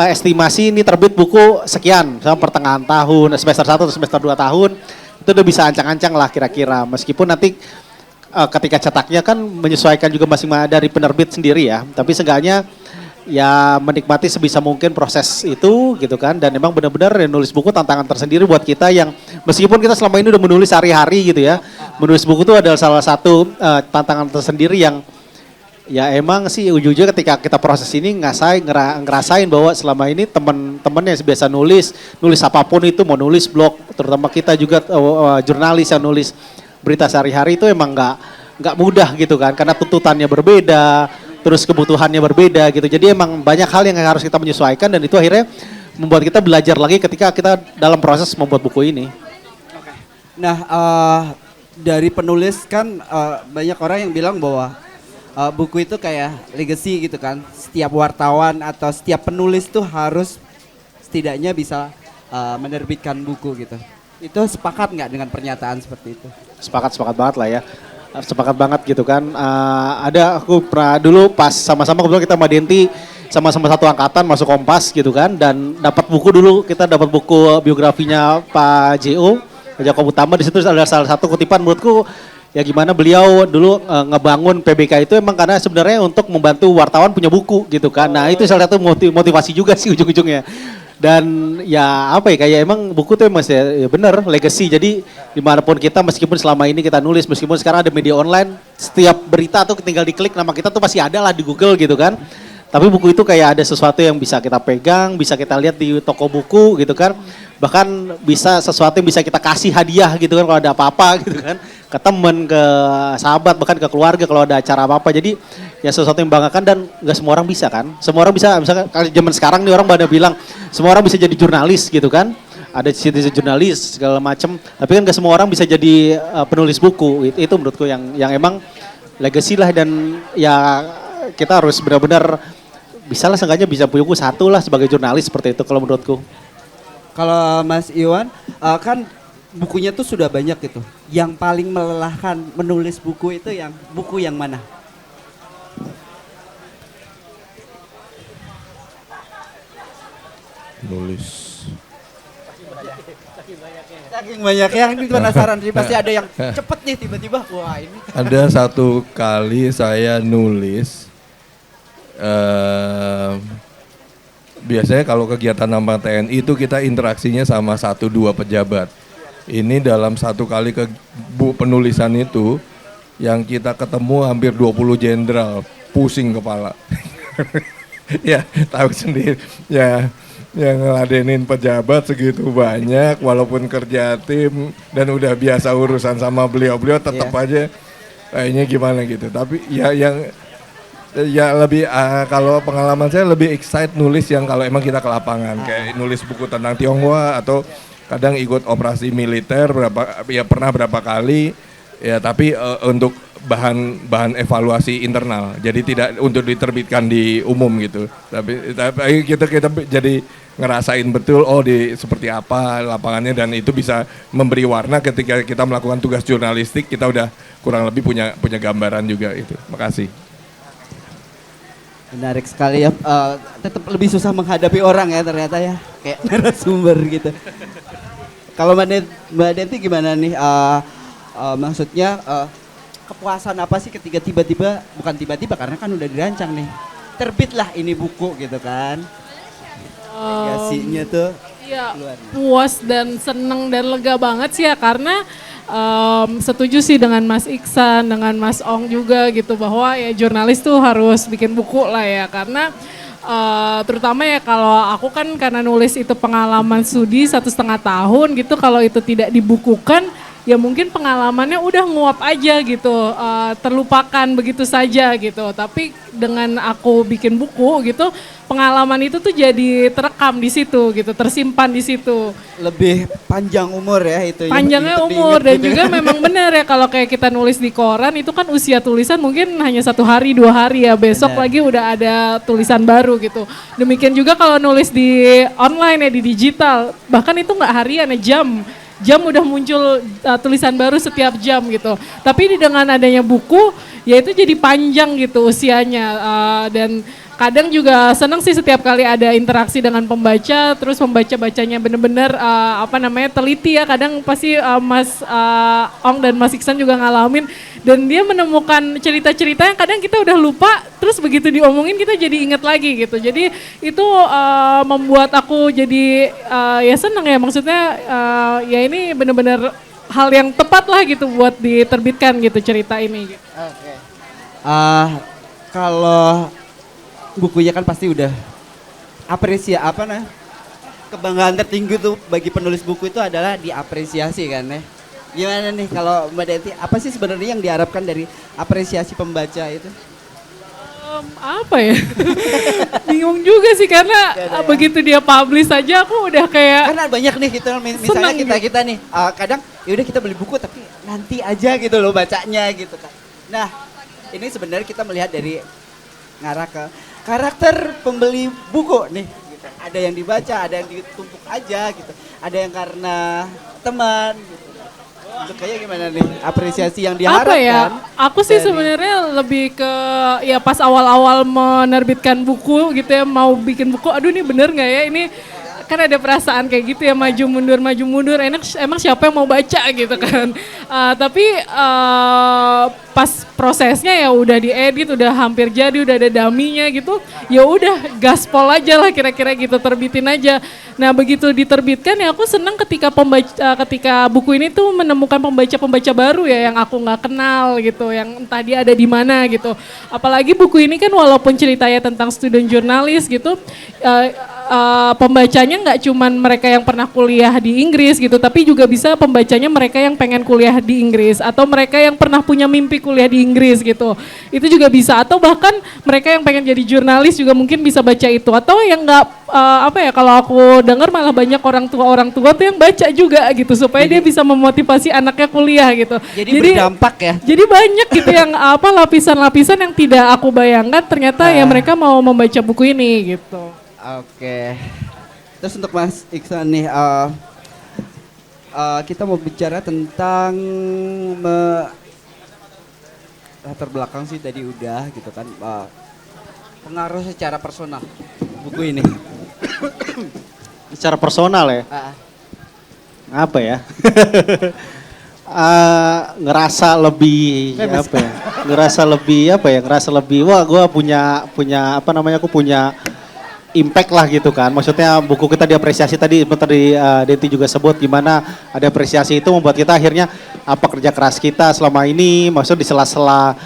estimasi ini terbit buku sekian, misalnya pertengahan tahun, semester 1 atau semester 2 tahun, itu udah bisa ancang-ancang lah kira-kira. Meskipun nanti ketika cetaknya kan menyesuaikan juga masing-masing dari penerbit sendiri ya, tapi seenggaknya ya menikmati sebisa mungkin proses itu gitu kan. Dan memang benar-benar nulis buku tantangan tersendiri buat kita yang meskipun kita selama ini udah menulis hari-hari gitu ya, menulis buku itu adalah salah satu tantangan tersendiri yang ya emang sih ujung-ujungnya ketika kita proses ini ngerasain bahwa selama ini teman-teman yang biasa nulis apapun itu, mau nulis blog, terutama kita juga jurnalis yang nulis berita sehari-hari itu emang nggak mudah gitu kan, karena tuntutannya berbeda, terus kebutuhannya berbeda gitu. Jadi emang banyak hal yang harus kita menyesuaikan dan itu akhirnya membuat kita belajar lagi ketika kita dalam proses membuat buku ini. Nah, dari penulis kan banyak orang yang bilang bahwa buku itu kayak legacy gitu kan. Setiap wartawan atau setiap penulis tuh harus setidaknya bisa menerbitkan buku gitu. Itu sepakat nggak dengan pernyataan seperti itu? Sepakat banget lah ya. Sepakat banget gitu kan. Aku pernah dulu pas sama-sama kebetulan kita sama Denti sama-sama satu angkatan masuk Kompas gitu kan, dan dapat buku dulu, kita dapat buku biografinya Pak J.O. Pak Jakob Utama. Di situ ada salah satu kutipan menurutku ya gimana beliau dulu ngebangun PBK itu emang karena sebenarnya untuk membantu wartawan punya buku gitu kan. Nah itu salah satu motivasi juga sih ujung-ujungnya. Dan ya apa ya, kayak emang buku tuh emang ya bener legacy. Jadi dimanapun kita, meskipun selama ini kita nulis, meskipun sekarang ada media online, setiap berita tuh tinggal diklik nama kita tuh pasti ada lah di Google gitu kan. Tapi buku itu kayak ada sesuatu yang bisa kita pegang, bisa kita lihat di toko buku gitu kan. Bahkan bisa sesuatu yang bisa kita kasih hadiah gitu kan kalau ada apa-apa gitu kan. Ke temen, ke sahabat, bahkan ke keluarga kalau ada acara apa-apa. Jadi ya sesuatu yang membanggakan dan gak semua orang bisa kan. Semua orang bisa, misalkan kalau zaman sekarang nih orang pada bilang semua orang bisa jadi jurnalis gitu kan. Ada citizen jurnalis segala macam. Tapi kan gak semua orang bisa jadi penulis buku. Itu menurutku yang emang legacy lah, dan ya kita harus benar-benar bisa lah, seenggaknya bisa punya buku satu lah sebagai jurnalis seperti itu kalau menurutku. Kalau Mas Iwan, kan bukunya tuh sudah banyak gitu. Yang paling melelahkan menulis buku itu buku yang mana? Nulis. Saking banyaknya, ini penasaran sih, pasti ada yang cepet nih tiba-tiba. Wah ini. Ada satu kali saya nulis, biasanya kalau kegiatan nama TNI itu kita interaksinya sama 1-2 pejabat. Ini dalam satu kali penulisan itu yang kita ketemu hampir 20 jenderal, pusing kepala. Ya tahu sendiri ya, yang ngeladenin pejabat segitu banyak, walaupun kerja tim dan udah biasa urusan sama beliau-beliau tetap aja kayaknya gimana gitu. Tapi ya lebih kalau pengalaman saya lebih excited nulis yang kalau emang kita ke lapangan, kayak nulis buku tentang Tionghoa atau kadang ikut operasi militer pernah berapa kali ya, tapi untuk bahan evaluasi internal, jadi tidak untuk diterbitkan di umum gitu. Tapi kita jadi ngerasain betul seperti apa lapangannya, dan itu bisa memberi warna ketika kita melakukan tugas jurnalistik. Kita udah kurang lebih punya gambaran juga itu. Makasih. Menarik sekali ya, tetap lebih susah menghadapi orang ya ternyata ya, kayak narasumber gitu. Kalau Mbak Denti gimana nih, maksudnya kepuasan apa sih ketika tiba-tiba, bukan tiba-tiba karena kan udah dirancang nih, terbitlah ini buku gitu kan, legasinya tuh Iya, keluar. puas dan seneng dan lega banget sih ya, karena setuju sih dengan Mas Iksan, dengan Mas Ong juga gitu, bahwa ya jurnalis tuh harus bikin buku lah ya, karena terutama ya kalau aku kan karena nulis itu pengalaman studi 1,5 tahun gitu, kalau itu tidak dibukukan ya mungkin pengalamannya udah nguap aja gitu, terlupakan begitu saja gitu. Tapi dengan aku bikin buku gitu, pengalaman itu tuh jadi terekam di situ gitu, tersimpan di situ. Lebih panjang umur ya itu. Panjangnya untuk umur, diingat dan gitu juga kan. memang benar ya kalau kayak kita nulis di koran itu kan usia tulisan mungkin hanya 1 hari 2 hari ya, besok Benar. lagi udah ada tulisan baru gitu. Demikian juga kalau nulis di online ya, di digital, bahkan itu nggak harian ya, jam udah muncul tulisan baru setiap jam gitu. Tapi dengan adanya buku ya itu jadi panjang gitu usianya, dan kadang juga senang sih setiap kali ada interaksi dengan pembaca, terus pembaca-bacanya bener-bener teliti ya. Kadang pasti Mas Ong dan Mas Iksan juga ngalamin, dan dia menemukan cerita-cerita yang kadang kita udah lupa, terus begitu diomongin kita jadi inget lagi gitu. Jadi itu membuat aku jadi ya senang ya, maksudnya ya ini bener-bener hal yang tepat lah gitu buat diterbitkan gitu cerita ini. Gitu. Oke. Kalau bukunya kan pasti udah kebanggaan tertinggi tuh bagi penulis buku itu adalah diapresiasi kan ya. Gimana nih kalau Mbak Denti, apa sih sebenarnya yang diharapkan dari apresiasi pembaca itu? Apa ya? Bingung juga sih karena begitu dia publish aja aku udah kayak Karena banyak nih kita misalnya kita nih kadang yaudah kita beli buku tapi nanti aja gitu loh bacanya gitu kan. Nah, ini sebenarnya kita melihat dari ngarah ke karakter pembeli buku nih gitu. Ada yang dibaca, ada yang ditumpuk aja gitu. Ada yang karena teman gitu. Itu kayak gimana nih apresiasi yang diharapkan? apa ya? Aku sih sebenarnya lebih ke ya pas awal-awal menerbitkan buku gitu ya, mau bikin buku, aduh ini bener nggak ya ini, kan ada perasaan kayak gitu ya, maju mundur, emang siapa yang mau baca gitu kan. Tapi pas prosesnya ya udah diedit, udah hampir jadi, udah ada daminya gitu, ya udah gaspol aja lah kira-kira gitu, terbitin aja. Nah begitu diterbitkan ya aku seneng ketika buku ini tuh menemukan pembaca baru ya yang aku nggak kenal gitu, yang entah dia ada di mana gitu. Apalagi buku ini kan walaupun ceritanya tentang student jurnalis gitu, pembacanya nggak cuman mereka yang pernah kuliah di Inggris gitu, tapi juga bisa pembacanya mereka yang pengen kuliah di Inggris atau mereka yang pernah punya mimpi kuliah di Inggris gitu. Itu juga bisa, atau bahkan mereka yang pengen jadi jurnalis juga mungkin bisa baca itu, atau yang nggak kalau aku dengar malah banyak orang tua tuh yang baca juga gitu supaya dia bisa memotivasi anaknya kuliah gitu. Jadi berdampak ya. Jadi banyak gitu yang lapisan-lapisan yang tidak aku bayangkan ternyata ya mereka mau membaca buku ini gitu. Oke. Terus untuk Mas Iksan nih, kita mau bicara tentang latar belakang sih tadi udah gitu kan, pengaruh secara personal buku ini. Secara personal ya, apa ya? Ngerasa lebih wah gue aku punya impact lah gitu kan. Maksudnya buku kita diapresiasi tadi Denti juga sebut gimana ada apresiasi itu membuat kita akhirnya apa kerja keras kita selama ini, maksud di sela-sela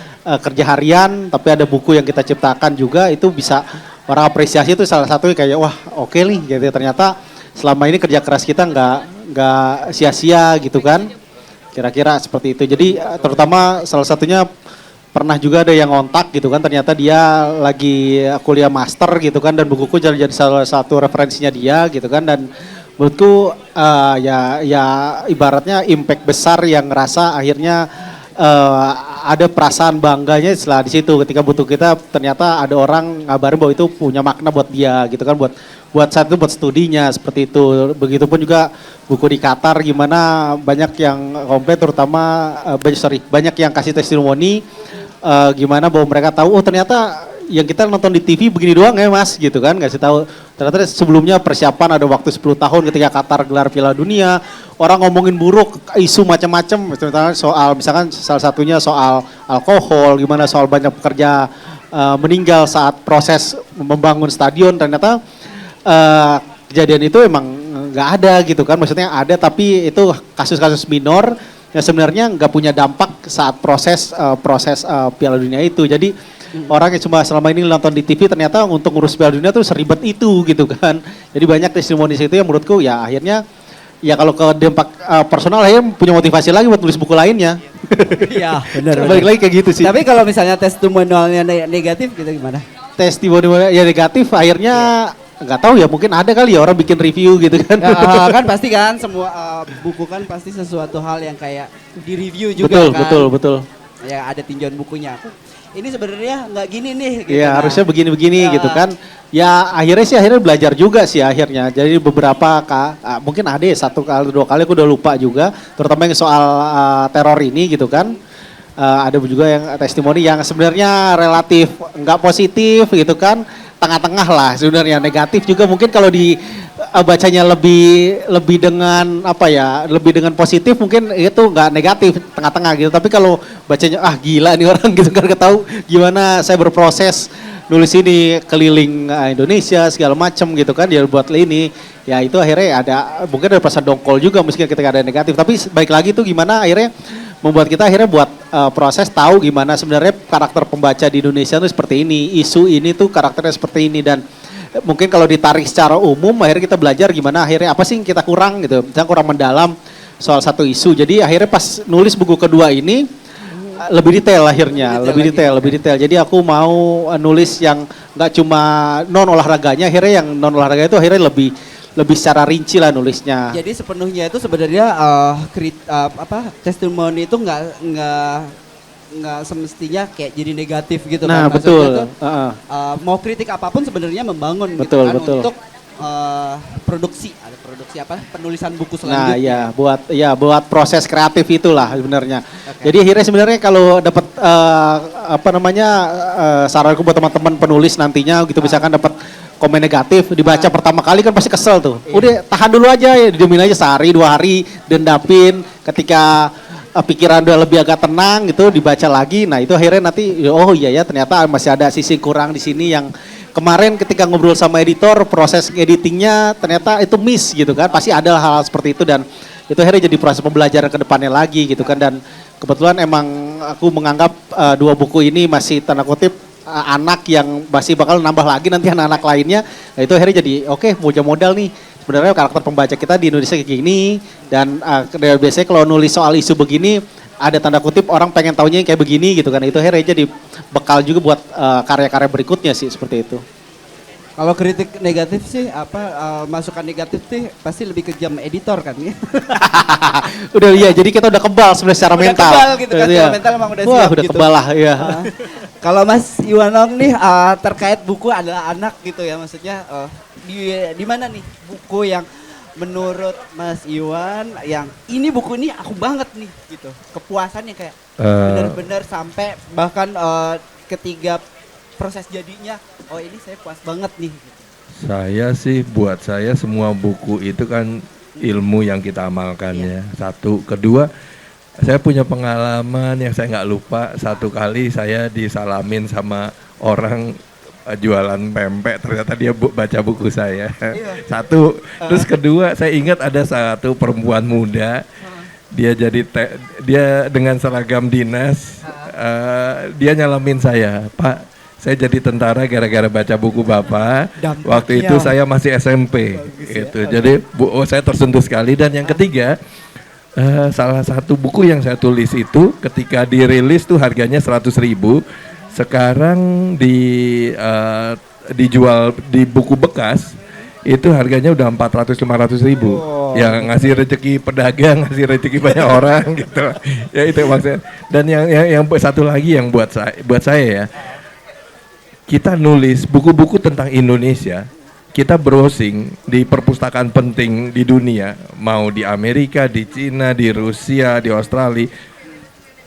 kerja harian tapi ada buku yang kita ciptakan juga itu bisa orang apresiasi. Itu salah satu kayak wah oke nih gitu, ternyata selama ini kerja keras kita nggak sia-sia gitu kan, kira-kira seperti itu. Jadi terutama salah satunya pernah juga ada yang ngontak gitu kan, ternyata dia lagi kuliah master gitu kan, dan bukuku jadi salah satu referensinya dia gitu kan, dan menurutku ya ibaratnya impact besar yang ngerasa akhirnya ada perasaan bangganya setelah di situ ketika buku kita ternyata ada orang ngabarin bahwa itu punya makna buat dia gitu kan, buat saat itu buat studinya seperti itu. Begitupun juga buku di Qatar gimana banyak yang komplain, terutama banyak yang kasih testimoni gimana bahwa mereka tahu oh ternyata yang kita nonton di TV begini doang ya mas gitu kan, ngasih tahu ternyata sebelumnya persiapan ada waktu 10 tahun ketika Qatar gelar Piala Dunia, orang ngomongin buruk isu macam-macam soal misalkan salah satunya soal alkohol, gimana soal banyak pekerja meninggal saat proses membangun stadion, ternyata kejadian itu emang nggak ada gitu kan, maksudnya ada tapi itu kasus-kasus minor yang sebenarnya nggak punya dampak saat proses Piala Dunia itu. Jadi orang yang cuma selama ini nonton di TV ternyata untuk ngurus Piala Dunia tuh seribet itu gitu kan. Jadi banyak testimoni itu yang menurutku ya akhirnya ya kalau ke dampak personal akhirnya punya motivasi lagi buat nulis buku lainnya. Iya benar. Balik lagi kayak gitu sih. Tapi kalau misalnya testimonialnya negatif gitu gimana? Testimonialnya ya negatif akhirnya nggak tahu ya, mungkin ada kali ya orang bikin review gitu kan. Ya, kan pasti kan semua buku kan pasti sesuatu hal yang kayak di review juga kan. Betul. Ya ada tinjauan bukunya. Ini sebenarnya nggak gini nih. Gitu, ya harusnya begini-begini gitu kan. Ya akhirnya belajar juga sih akhirnya. Jadi beberapa mungkin ada ya 1 kali 2 kali aku udah lupa juga. Terutama yang soal teror ini gitu kan. Ada juga yang testimoni yang sebenarnya relatif nggak positif gitu kan. tengah-tengah lah sebenarnya. Negatif juga mungkin kalau di bacanya lebih dengan apa ya, lebih dengan positif mungkin itu nggak negatif, tengah-tengah gitu. Tapi kalau bacanya gila nih orang gitu kan, nggak tahu gimana saya berproses nulis ini keliling Indonesia segala macam gitu kan, dia buat ini ya, itu akhirnya mungkin ada perasaan dongkol juga meskipun ketika ada negatif, tapi baik lagi tuh gimana akhirnya membuat kita akhirnya buat proses tahu gimana sebenarnya karakter pembaca di Indonesia tuh seperti ini, isu ini tuh karakternya seperti ini, dan mungkin kalau ditarik secara umum akhirnya kita belajar gimana akhirnya apa sih yang kita kurang gitu, misalnya kurang mendalam soal satu isu. Jadi akhirnya pas nulis buku kedua ini lebih detail akhirnya, lebih detail. Jadi aku mau nulis yang nggak cuma non olahraganya, akhirnya yang non olahraga itu akhirnya lebih secara rinci lah nulisnya. Jadi sepenuhnya itu sebenarnya testimoni itu nggak semestinya kayak jadi negatif gitu Nah, kan. betul. Maksudnya tuh, mau kritik apapun sebenarnya membangun Betul, gitu kan betul. untuk produksi penulisan buku Nah, selanjutnya. buat proses kreatif itulah sebenarnya. Oke. Jadi akhirnya sebenarnya kalau dapat saranku buat teman-teman penulis nantinya gitu, misalkan dapat komen negatif dibaca pertama kali kan pasti kesel tuh. Udah tahan dulu aja ya, didiemin aja sehari 2 hari, dendapin, ketika pikiran udah lebih agak tenang gitu dibaca lagi. Nah, itu akhirnya nanti oh iya ya ternyata masih ada sisi kurang di sini yang kemarin ketika ngobrol sama editor, proses editingnya ternyata itu miss gitu kan. Pasti ada hal-hal seperti itu, dan itu akhirnya jadi proses pembelajaran ke depannya lagi gitu kan. Dan kebetulan emang aku menganggap 2 buku ini masih tanda kutip anak yang masih bakal nambah lagi nanti anak-anak lainnya. Nah, itu akhirnya jadi oke, punya modal nih. Sebenarnya karakter pembaca kita di Indonesia kayak gini, dan biasanya kalau nulis soal isu begini ada tanda kutip orang pengen taunya yang kayak begini gitu kan. Itu akhirnya jadi bekal juga buat karya-karya berikutnya sih, seperti itu. Kalau kritik negatif sih masukan negatif sih pasti lebih kejam editor kan ya. Udah iya, jadi kita udah kebal sebenarnya secara Udah mental. kebal gitu kan, Iya. secara mental emang udah Wah, siap udah gitu. kebal lah ya. Kalau Mas Iwanong nih terkait buku adalah anak gitu ya, maksudnya di mana nih buku yang menurut Mas Iwan yang ini buku ini aku banget nih gitu, kepuasannya kayak benar-benar sampai bahkan ketiga proses jadinya, oh ini saya puas banget nih. Saya sih, buat saya semua buku itu kan ilmu yang kita amalkan ya. Satu, kedua, saya punya pengalaman yang saya nggak lupa. Satu kali saya disalamin sama orang jualan pempek, ternyata dia baca buku saya. Satu, terus kedua, saya ingat ada satu perempuan muda, dia dia dengan seragam dinas, dia nyalamin saya, Pak. Saya jadi tentara gara-gara baca buku Bapak. Dampaknya. Waktu itu saya masih SMP. Gitu. Jadi saya tersentuh sekali. Dan yang ketiga, salah satu buku yang saya tulis itu ketika dirilis tuh harganya 100.000. Sekarang dijual di buku bekas itu harganya udah 400-500 ribu. Ya ngasih rezeki pedagang, ngasih rezeki banyak orang gitu. Ya itu maksudnya. Dan yang satu lagi yang buat saya ya, kita nulis buku-buku tentang Indonesia, kita browsing di perpustakaan penting di dunia, mau di Amerika, di Cina, di Rusia, di Australia,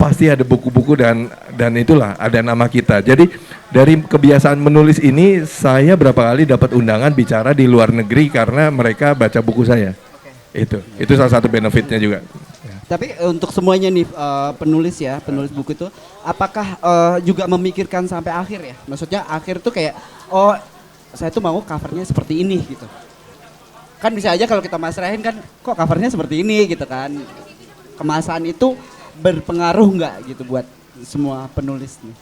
pasti ada buku-buku dan itulah ada nama kita. Jadi dari kebiasaan menulis ini, saya berapa kali dapat undangan bicara di luar negeri karena mereka baca buku saya. Itu salah satu benefitnya juga. Tapi untuk semuanya nih penulis buku itu, apakah juga memikirkan sampai akhir ya? Maksudnya akhir tuh kayak, oh saya tuh mau covernya seperti ini gitu. Kan bisa aja kalau kita masrahin kan, kok covernya seperti ini gitu kan. Kemasan itu berpengaruh nggak gitu buat semua penulis nih?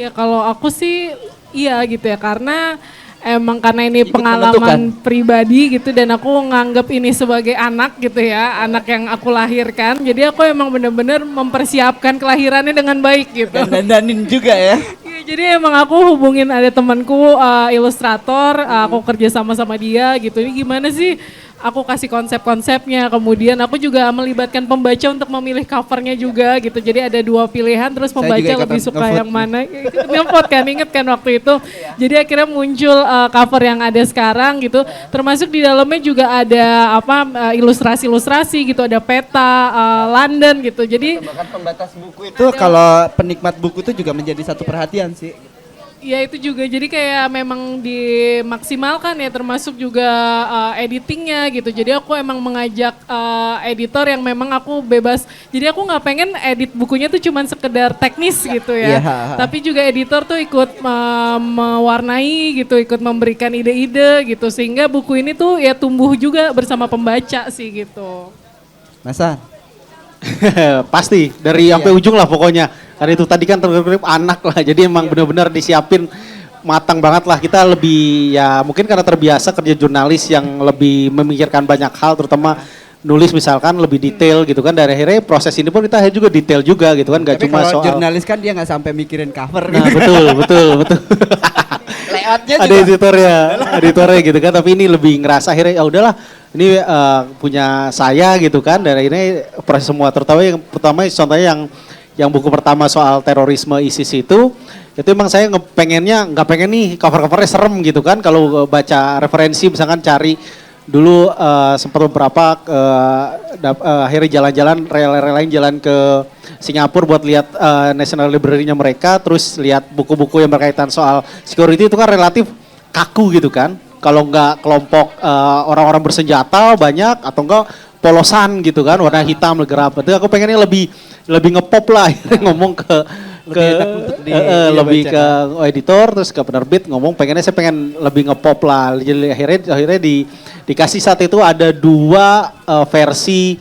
Ya kalau aku sih iya gitu ya, karena emang karena ini Ikut pengalaman pribadi gitu, dan aku nganggap ini sebagai anak gitu ya, anak yang aku lahirkan. Jadi aku emang bener-bener mempersiapkan kelahirannya dengan baik gitu. Dan dandanin juga ya. Iya, jadi emang aku hubungin ada temanku ilustrator, aku kerja sama dia gitu. Ini gimana sih? Aku kasih konsep-konsepnya, kemudian aku juga melibatkan pembaca untuk memilih covernya juga gitu. Jadi ada 2 pilihan, terus pembaca lebih suka yang mana. Ngevote kan, inget kan waktu itu. Jadi akhirnya muncul cover yang ada sekarang gitu. Termasuk di dalamnya juga ada ilustrasi-ilustrasi gitu, ada peta London gitu. Jadi Bahkan pembatas buku itu kalau penikmat buku itu juga menjadi satu perhatian sih. Ya itu juga, jadi kayak memang dimaksimalkan ya, termasuk juga editingnya gitu. Jadi aku emang mengajak editor yang memang aku bebas. Jadi aku nggak pengen edit bukunya tuh cuman sekedar teknis gitu ya. Tapi juga editor tuh ikut mewarnai gitu, ikut memberikan ide-ide gitu. Sehingga buku ini tuh ya tumbuh juga bersama pembaca sih gitu. Masan. Pasti dari sampai ujung lah pokoknya. Karena itu tadi kan tergrip anak lah, jadi emang benar-benar disiapin matang banget lah. Kita lebih ya mungkin karena terbiasa kerja jurnalis yang lebih memikirkan banyak hal, terutama nulis misalkan lebih detail gitu kan. Dari akhirnya proses ini pun kita juga detail juga gitu kan, gak Tapi cuma kalau soal. jurnalis kan dia nggak sampai mikirin cover. Nah gitu. betul. Layoutnya Ada editornya gitu kan. Tapi ini lebih ngerasa akhirnya ya udahlah. Ini punya saya gitu kan. Dari ini proses semua, terutama yang pertama contohnya yang buku pertama soal terorisme ISIS itu emang saya pengennya nggak pengen nih cover-covernya serem gitu kan. Kalau baca referensi misalkan cari dulu sempat beberapa akhirnya jalan-jalan relain jalan ke Singapura buat lihat National Library-nya mereka, terus lihat buku-buku yang berkaitan soal security itu kan relatif kaku gitu kan. Kalau nggak kelompok orang-orang bersenjata banyak atau enggak polosan gitu kan, warna hitam gerap. Itu aku pengennya lebih ngepop lah ngomong ke lebih ke editor terus ke penerbit ngomong pengennya saya pengen lebih ngepop lah. Jadi akhirnya dikasih saat itu ada 2 versi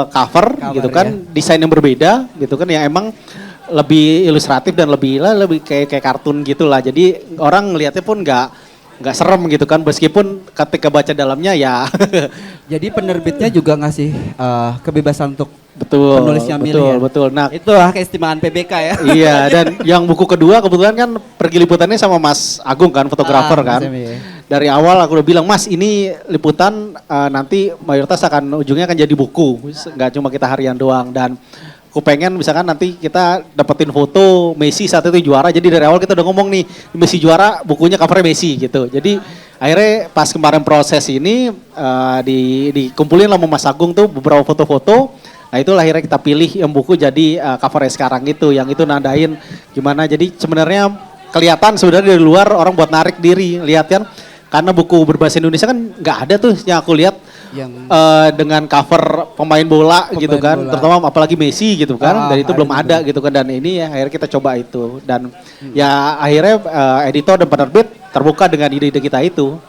cover gitu kan, desain yang berbeda gitu kan, yang emang lebih ilustratif dan lebih kayak kartun gitulah. Jadi orang ngelihatnya pun nggak serem gitu kan, meskipun ketika baca dalamnya ya. Jadi penerbitnya juga ngasih kebebasan untuk penulisnya milih. Betul. Nah, itu keistimewaan PBK ya. Iya, dan yang buku kedua kebetulan kan pergi liputannya sama Mas Agung kan, fotografer kan. Dari awal aku udah bilang, Mas ini liputan nanti mayoritas ujungnya akan jadi buku, nggak cuma kita harian doang. Dan aku pengen misalkan nanti kita dapetin foto Messi saat itu juara, jadi dari awal kita udah ngomong nih, Messi juara bukunya covernya Messi gitu. Jadi akhirnya pas kemarin proses ini dikumpulin sama Mas Agung tuh beberapa foto-foto. Nah itulah akhirnya kita pilih yang buku jadi covernya sekarang itu, yang itu nandain gimana. Jadi sebenarnya kelihatan sebenarnya dari luar orang buat narik diri, lihat kan. Karena buku berbahasa Indonesia kan nggak ada tuh yang aku lihat yang dengan cover pemain bola gitu kan, terutama apalagi Messi gitu kan, dan itu belum ada gitu kan, dan ini ya akhirnya kita coba itu, dan ya akhirnya editor dan penerbit terbuka dengan ide-ide kita itu,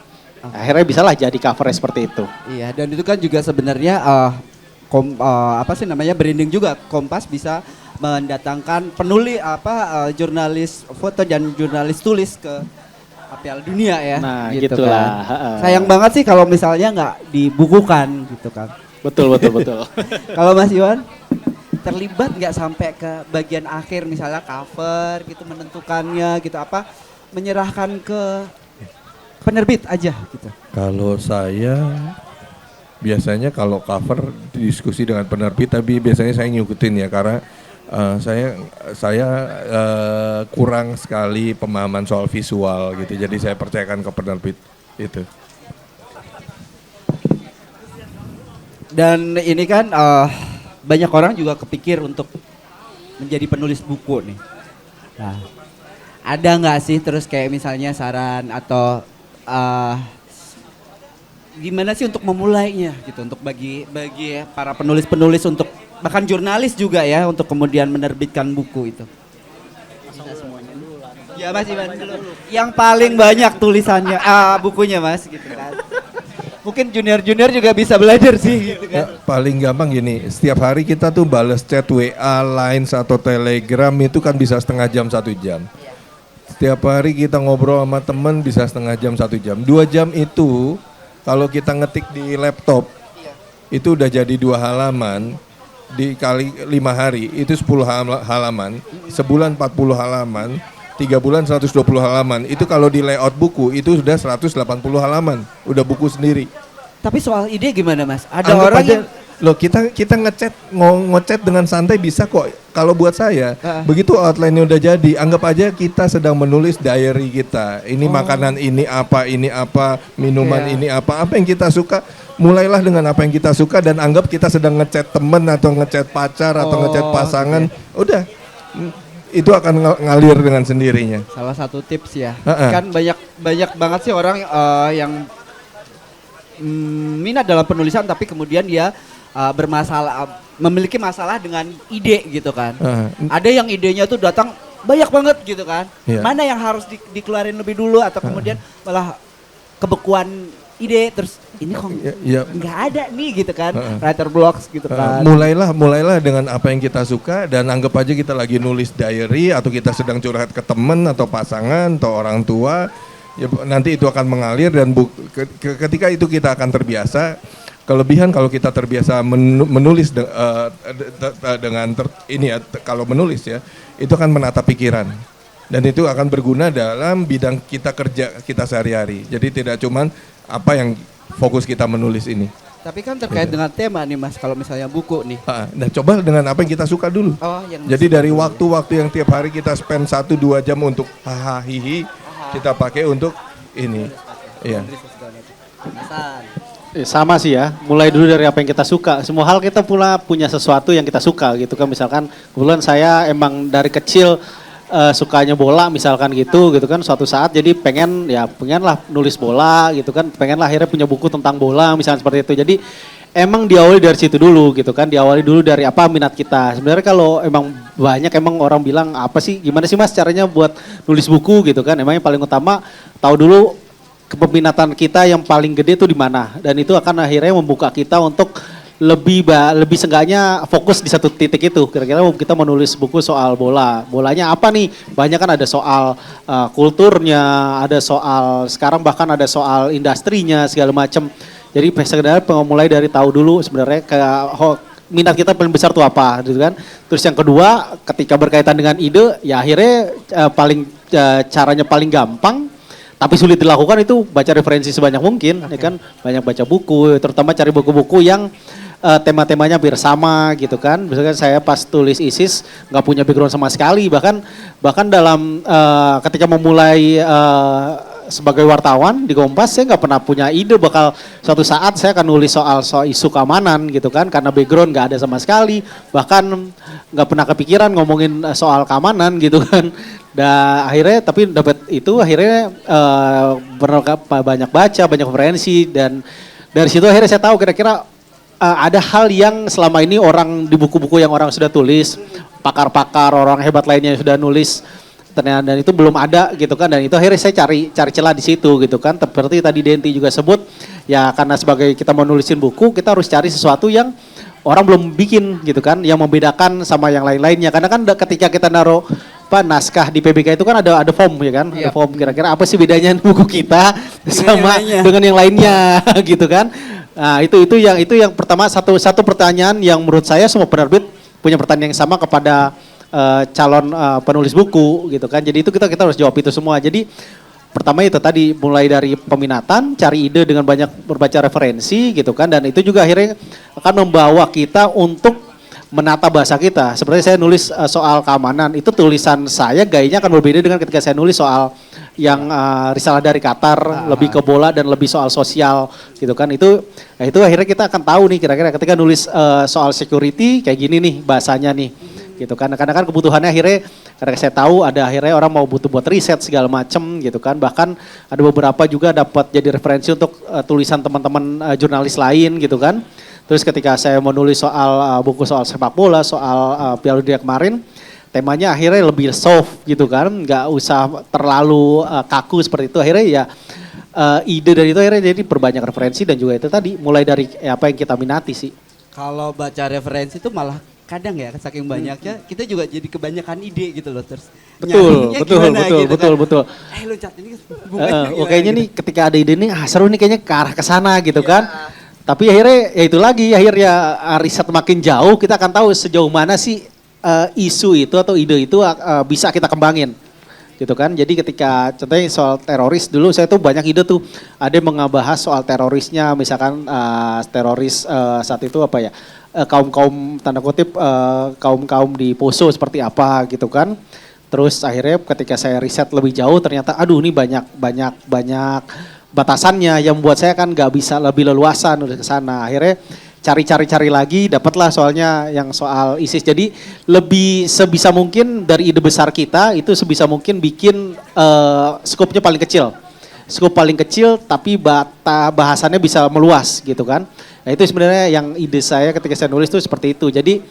akhirnya bisalah jadi covernya seperti itu. Iya, dan itu kan juga sebenarnya branding juga. Kompas bisa mendatangkan penulis jurnalis foto dan jurnalis tulis ke Piala Dunia ya. Nah, gitu gitulah. Kan. Sayang banget sih kalau misalnya nggak dibukukan gitu kan. Betul. Kalau Mas Iwan terlibat nggak sampai ke bagian akhir, misalnya cover gitu, menentukannya gitu, menyerahkan ke penerbit aja gitu. Kalau saya biasanya kalau cover diskusi dengan penerbit, tapi biasanya saya ngikutin ya, karena saya kurang sekali pemahaman soal visual gitu, jadi saya percayakan ke penerbit itu. Dan ini kan banyak orang juga kepikir untuk menjadi penulis buku nih. Nah, ada nggak sih terus kayak misalnya saran atau gimana sih untuk memulainya gitu, untuk bagi para penulis-penulis, untuk bahkan jurnalis juga ya, untuk kemudian menerbitkan buku itu. Ya Mas Iwan dulu. Yang paling banyak tulisannya, bukunya Mas gitu kan. Mungkin junior-junior juga bisa belajar sih gitu kan. Paling gampang gini, setiap hari kita tuh balas chat WA, Line atau Telegram itu kan bisa setengah jam, 1 jam. Setiap hari kita ngobrol sama temen bisa setengah jam, 1 jam. 2 jam itu kalau kita ngetik di laptop itu udah jadi 2 halaman. Dikali 5 hari itu 10 halaman, sebulan 40 halaman, 3 bulan 120 halaman. Itu kalau di layout buku itu sudah 180 halaman, udah buku sendiri. Tapi soal ide gimana Mas? Ada Anggap orang aja, yang loh kita ngechat dengan santai bisa kok. Kalau buat saya, begitu outline-nya udah jadi, anggap aja kita sedang menulis diary kita. Ini makanan ini apa, minuman ini apa yang kita suka. Mulailah dengan apa yang kita suka dan anggap kita sedang ngechat temen atau ngechat pacar atau ngechat pasangan. Udah, itu akan ngalir dengan sendirinya. Salah satu tips ya. Heeh. Kan banyak banget sih orang yang minat dalam penulisan tapi kemudian dia memiliki masalah dengan ide gitu kan. Ada yang idenya tuh datang banyak banget gitu kan. Iya. Mana yang harus dikeluarin lebih dulu atau kemudian malah kebekuan ide terus ini kok Iya. nggak ada nih gitu kan. Writer blocks gitu kan. Mulailah dengan apa yang kita suka dan anggap aja kita lagi nulis diary atau kita sedang curhat ke teman atau pasangan atau orang tua, ya nanti itu akan mengalir dan ketika itu kita akan terbiasa. Kelebihan kalau kita terbiasa menulis kalau menulis ya, itu akan menata pikiran dan itu akan berguna dalam bidang kita kerja kita sehari-hari. Jadi tidak cuman apa yang fokus kita menulis ini. Tapi kan terkait dengan tema nih Mas, kalau misalnya buku nih. Nah coba dengan apa yang kita suka dulu. Jadi dari waktu-waktu yang tiap hari kita spend 1-2 jam untuk hihi, kita pakai untuk ini. Iya. Sama sih ya, mulai dulu dari apa yang kita suka. Semua hal kita punya sesuatu yang kita suka gitu kan. Misalkan kebetulan saya emang dari kecil sukanya bola misalkan gitu kan. Suatu saat jadi pengen lah nulis bola gitu kan. Pengen lah akhirnya punya buku tentang bola misalnya seperti itu. Jadi emang diawali dari situ dulu gitu kan. Diawali dulu dari apa minat kita. Sebenarnya kalau emang banyak orang bilang gimana sih Mas caranya buat nulis buku gitu kan. Emang yang paling utama tahu dulu kepeminatan kita yang paling gede itu di mana, dan itu akan akhirnya membuka kita untuk lebih seenggaknya fokus di satu titik itu. Kira-kira kita menulis buku soal bolanya apa nih? Banyak kan ada soal kulturnya, ada soal sekarang bahkan ada soal industrinya segala macam. Jadi sebenarnya mulai dari tahu dulu sebenarnya minat kita paling besar tuh apa gitu kan. Terus yang kedua ketika berkaitan dengan ide ya akhirnya caranya paling gampang tapi sulit dilakukan itu baca referensi sebanyak mungkin, ya kan, banyak baca buku, terutama cari buku-buku yang tema-temanya hampir sama gitu kan. Misalkan saya pas tulis ISIS nggak punya background sama sekali, bahkan dalam ketika memulai sebagai wartawan di Kompas saya nggak pernah punya ide bakal suatu saat saya akan nulis soal isu keamanan gitu kan, karena background nggak ada sama sekali, bahkan nggak pernah kepikiran ngomongin soal keamanan gitu kan. Dan akhirnya tapi dapat itu akhirnya banyak baca, banyak referensi, dan dari situ akhirnya saya tahu kira-kira ada hal yang selama ini orang di buku-buku yang orang sudah tulis, pakar-pakar, orang hebat lainnya yang sudah nulis, ternyata dan itu belum ada gitu kan. Dan itu akhirnya saya cari celah di situ gitu kan. Seperti tadi Denti juga sebut, ya karena sebagai kita mau nulisin buku, kita harus cari sesuatu yang orang belum bikin gitu kan, yang membedakan sama yang lain-lainnya. Karena kan ketika kita naruh naskah di PBK itu kan ada form ya kan, ada form kira-kira apa sih bedanya buku kita sama dengan yang lainnya gitu kan. Nah, itu yang pertama, satu pertanyaan yang menurut saya semua penerbit punya pertanyaan yang sama kepada calon penulis buku gitu kan. Jadi itu kita harus jawab itu semua. Jadi pertama itu tadi mulai dari peminatan, cari ide dengan banyak berbaca referensi gitu kan, dan itu juga akhirnya akan membawa kita untuk menata bahasa kita. Seperti saya nulis soal keamanan, itu tulisan saya gayanya akan berbeda dengan ketika saya nulis soal yang risalah dari Qatar, lebih ke bola dan lebih soal sosial gitu kan. Itu akhirnya kita akan tahu nih kira-kira ketika nulis soal security kayak gini nih bahasanya nih gitu kan. Karena kan kebutuhannya akhirnya karena saya tahu ada akhirnya orang mau butuh buat riset segala macem gitu kan. Bahkan ada beberapa juga dapat jadi referensi untuk tulisan teman-teman jurnalis lain gitu kan. Terus ketika saya menulis soal buku soal sepak bola, soal Piala Dunia kemarin, temanya akhirnya lebih soft gitu kan, nggak usah terlalu kaku seperti itu. Akhirnya ya ide dari itu akhirnya jadi perbanyak referensi dan juga itu tadi mulai dari apa yang kita minati sih. Kalau baca referensi itu malah kadang ya saking banyaknya kita juga jadi kebanyakan ide gitu loh, terus betul lu Cat ini kayaknya nih ketika ada ide nih seru nih kayaknya ke arah ke sana gitu kan. Tapi akhirnya ya itu lagi, akhirnya riset makin jauh kita akan tahu sejauh mana sih isu itu atau ide itu bisa kita kembangin gitu kan. Jadi ketika contohnya soal teroris dulu saya tuh banyak ide tuh, ada yang mengabahas soal terorisnya, misalkan teroris saat itu apa ya, kaum tanda kutip kaum di Poso seperti apa gitu kan. Terus akhirnya ketika saya riset lebih jauh ternyata aduh ini banyak batasannya yang membuat saya kan nggak bisa lebih leluasa nulis ke sana. Akhirnya cari lagi, dapatlah soalnya yang soal ISIS. Jadi lebih sebisa mungkin dari ide besar kita itu sebisa mungkin bikin skopnya paling kecil. Skop paling kecil tapi bahasannya bisa meluas gitu kan. Nah itu sebenarnya yang ide saya ketika saya nulis itu seperti itu. Jadi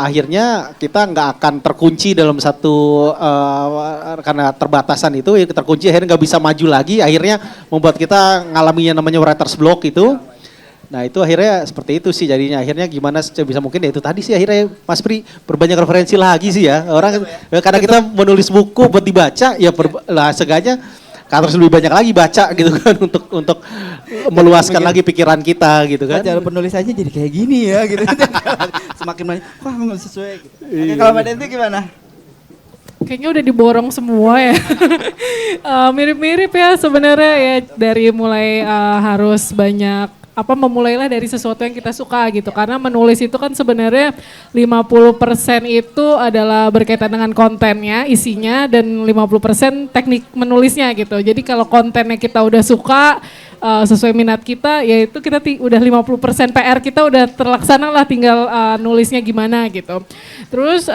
akhirnya kita nggak akan terkunci dalam satu karena terbatasan itu ya terkunci akhirnya nggak bisa maju lagi. Akhirnya membuat kita ngalami yang namanya writer's block itu. Nah itu akhirnya seperti itu sih jadinya akhirnya gimana bisa mungkin ya itu tadi sih akhirnya Mas Pri berbanyak referensi lagi sih ya orang karena kita menulis buku buat dibaca ya lah sengaja harus lebih banyak lagi baca gitu kan untuk meluaskan lagi pikiran kita gitu kan. Cara penulisannya jadi kayak gini ya gitu. Semakin banyak, wah nggak sesuai gitu. Oke, kalau Mbak Denti gimana? Kayaknya udah diborong semua ya. Mirip-mirip ya sebenarnya ya dari mulai harus banyak memulailah dari sesuatu yang kita suka gitu. Karena menulis itu kan sebenarnya 50% itu adalah berkaitan dengan kontennya, isinya dan 50% teknik menulisnya gitu. Jadi kalau kontennya kita udah suka sesuai minat kita ya itu kita udah 50% PR kita udah terlaksana lah tinggal nulisnya gimana gitu. Terus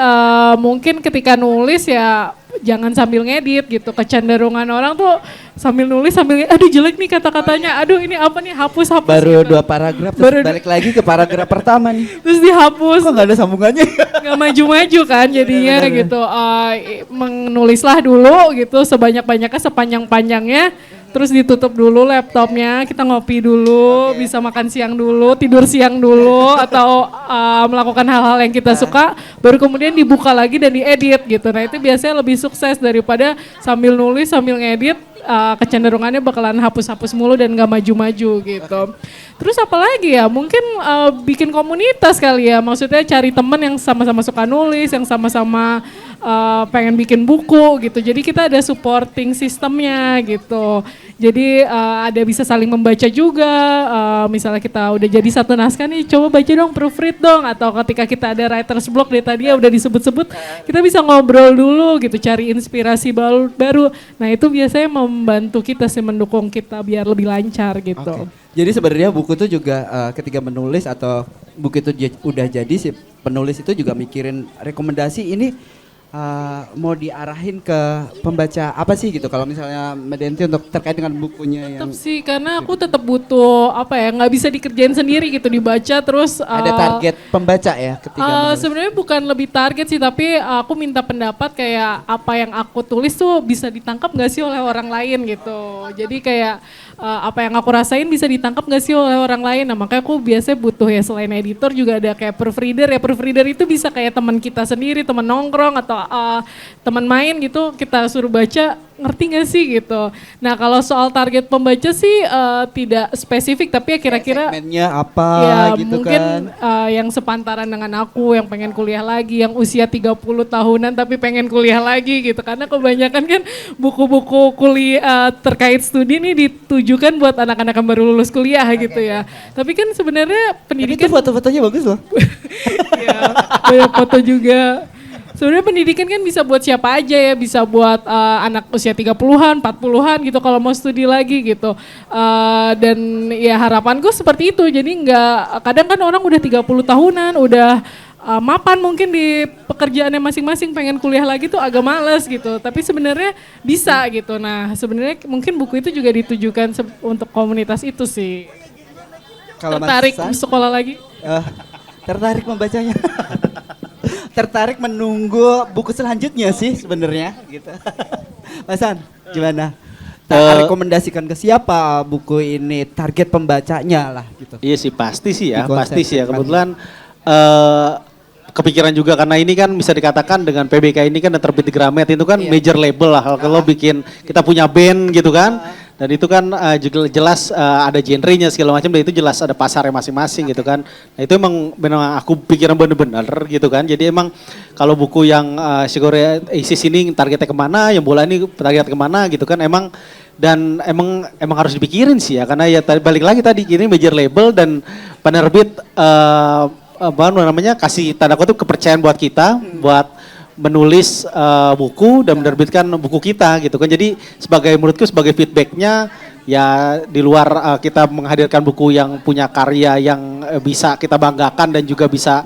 mungkin ketika nulis ya jangan sambil ngedit gitu. Kecenderungan orang tuh sambil nulis sambil aduh jelek nih kata-katanya. Aduh ini apa nih hapus. Baru gitu. 2 paragraf terus balik lagi ke paragraf pertama nih. Terus dihapus. Kok nggak ada sambungannya? Nggak maju-maju kan jadinya gitu. Menulislah dulu gitu sebanyak-banyaknya sepanjang-panjangnya. Terus ditutup dulu laptopnya, kita ngopi dulu, bisa makan siang dulu, tidur siang dulu, atau melakukan hal-hal yang kita suka, baru kemudian dibuka lagi dan diedit gitu. Nah itu biasanya lebih sukses daripada sambil nulis, sambil ngedit, kecenderungannya bakalan hapus-hapus mulu dan gak maju-maju gitu. Terus apalagi ya, mungkin bikin komunitas kali ya, maksudnya cari temen yang sama-sama suka nulis, yang sama-sama pengen bikin buku gitu. Jadi kita ada supporting sistemnya gitu. Jadi ada bisa saling membaca juga. Misalnya kita udah jadi satu naskah nih, coba baca dong, proofread dong. Atau ketika kita ada writer's block dari tadi ya udah disebut-sebut, kita bisa ngobrol dulu gitu, cari inspirasi baru. Nah itu biasanya membantu kita sih, mendukung kita biar lebih lancar gitu. Okay. Jadi sebenarnya buku itu juga ketika menulis atau buku itu udah jadi si penulis itu juga mikirin rekomendasi ini mau diarahin ke pembaca apa sih gitu kalau misalnya Mbak Denti untuk terkait dengan bukunya Tetap yang sih karena aku tetap butuh nggak bisa dikerjain sendiri gitu dibaca terus ada target pembaca ya ketika menulis. Sebenarnya bukan lebih target sih tapi aku minta pendapat kayak apa yang aku tulis tuh bisa ditangkap nggak sih oleh orang lain gitu. Jadi kayak apa yang aku rasain bisa ditangkap nggak sih oleh orang lain. Nah makanya aku biasanya butuh ya selain editor juga ada kayak proofreader ya. Proofreader itu bisa kayak teman kita sendiri, teman nongkrong atau teman main gitu kita suruh baca ngerti gak sih gitu. Nah kalau soal target pembaca sih tidak spesifik tapi ya kira-kira segmennya apa ya, gitu mungkin, kan. Yang sepantaran dengan aku yang pengen kuliah lagi, yang usia 30 tahunan tapi pengen kuliah lagi gitu. Karena kebanyakan kan buku-buku kuliah terkait studi ini ditujukan buat anak-anak yang baru lulus kuliah gitu ya. Tapi kan sebenarnya pendidikan itu foto-fotonya bagus loh. ya, banyak foto juga. Sebenarnya pendidikan kan bisa buat siapa aja ya, bisa buat anak usia 30-an, 40-an gitu kalau mau studi lagi gitu. Dan ya harapanku seperti itu, jadi kadang kan orang udah 30 tahunan, udah mapan mungkin di pekerjaannya masing-masing pengen kuliah lagi tuh agak males gitu. Tapi sebenarnya bisa gitu. Nah sebenarnya mungkin buku itu juga ditujukan untuk komunitas itu sih. Kalau Tertarik Mas San, sekolah lagi? tertarik membacanya. Tertarik menunggu buku selanjutnya sih sebenarnya gitu. Mas San, gimana? Rekomendasikan ke siapa buku ini, target pembacanya lah gitu. Iya sih pasti sih ya, Di konsep pasti sih ya. segmen. Kebetulan kepikiran juga karena ini kan bisa dikatakan dengan PBK ini kan terbit di Gramet itu kan major label lah kalau bikin kita punya band gitu kan. Dan itu kan juga jelas ada genrenya segala macam dan itu jelas ada pasarnya masing-masing gitu kan. Nah itu memang aku pikiran bener-bener gitu kan. Jadi emang kalau buku yang Sigore ISIS ini targetnya kemana, yang bola ini target kemana gitu kan emang dan emang harus dipikirin sih ya karena ya balik lagi tadi ini major label dan penerbit kasih tanda kutip kepercayaan buat kita buat menulis buku dan menerbitkan buku kita gitu kan. Jadi menurutku sebagai feedbacknya ya di luar kita menghadirkan buku yang punya karya yang bisa kita banggakan dan juga bisa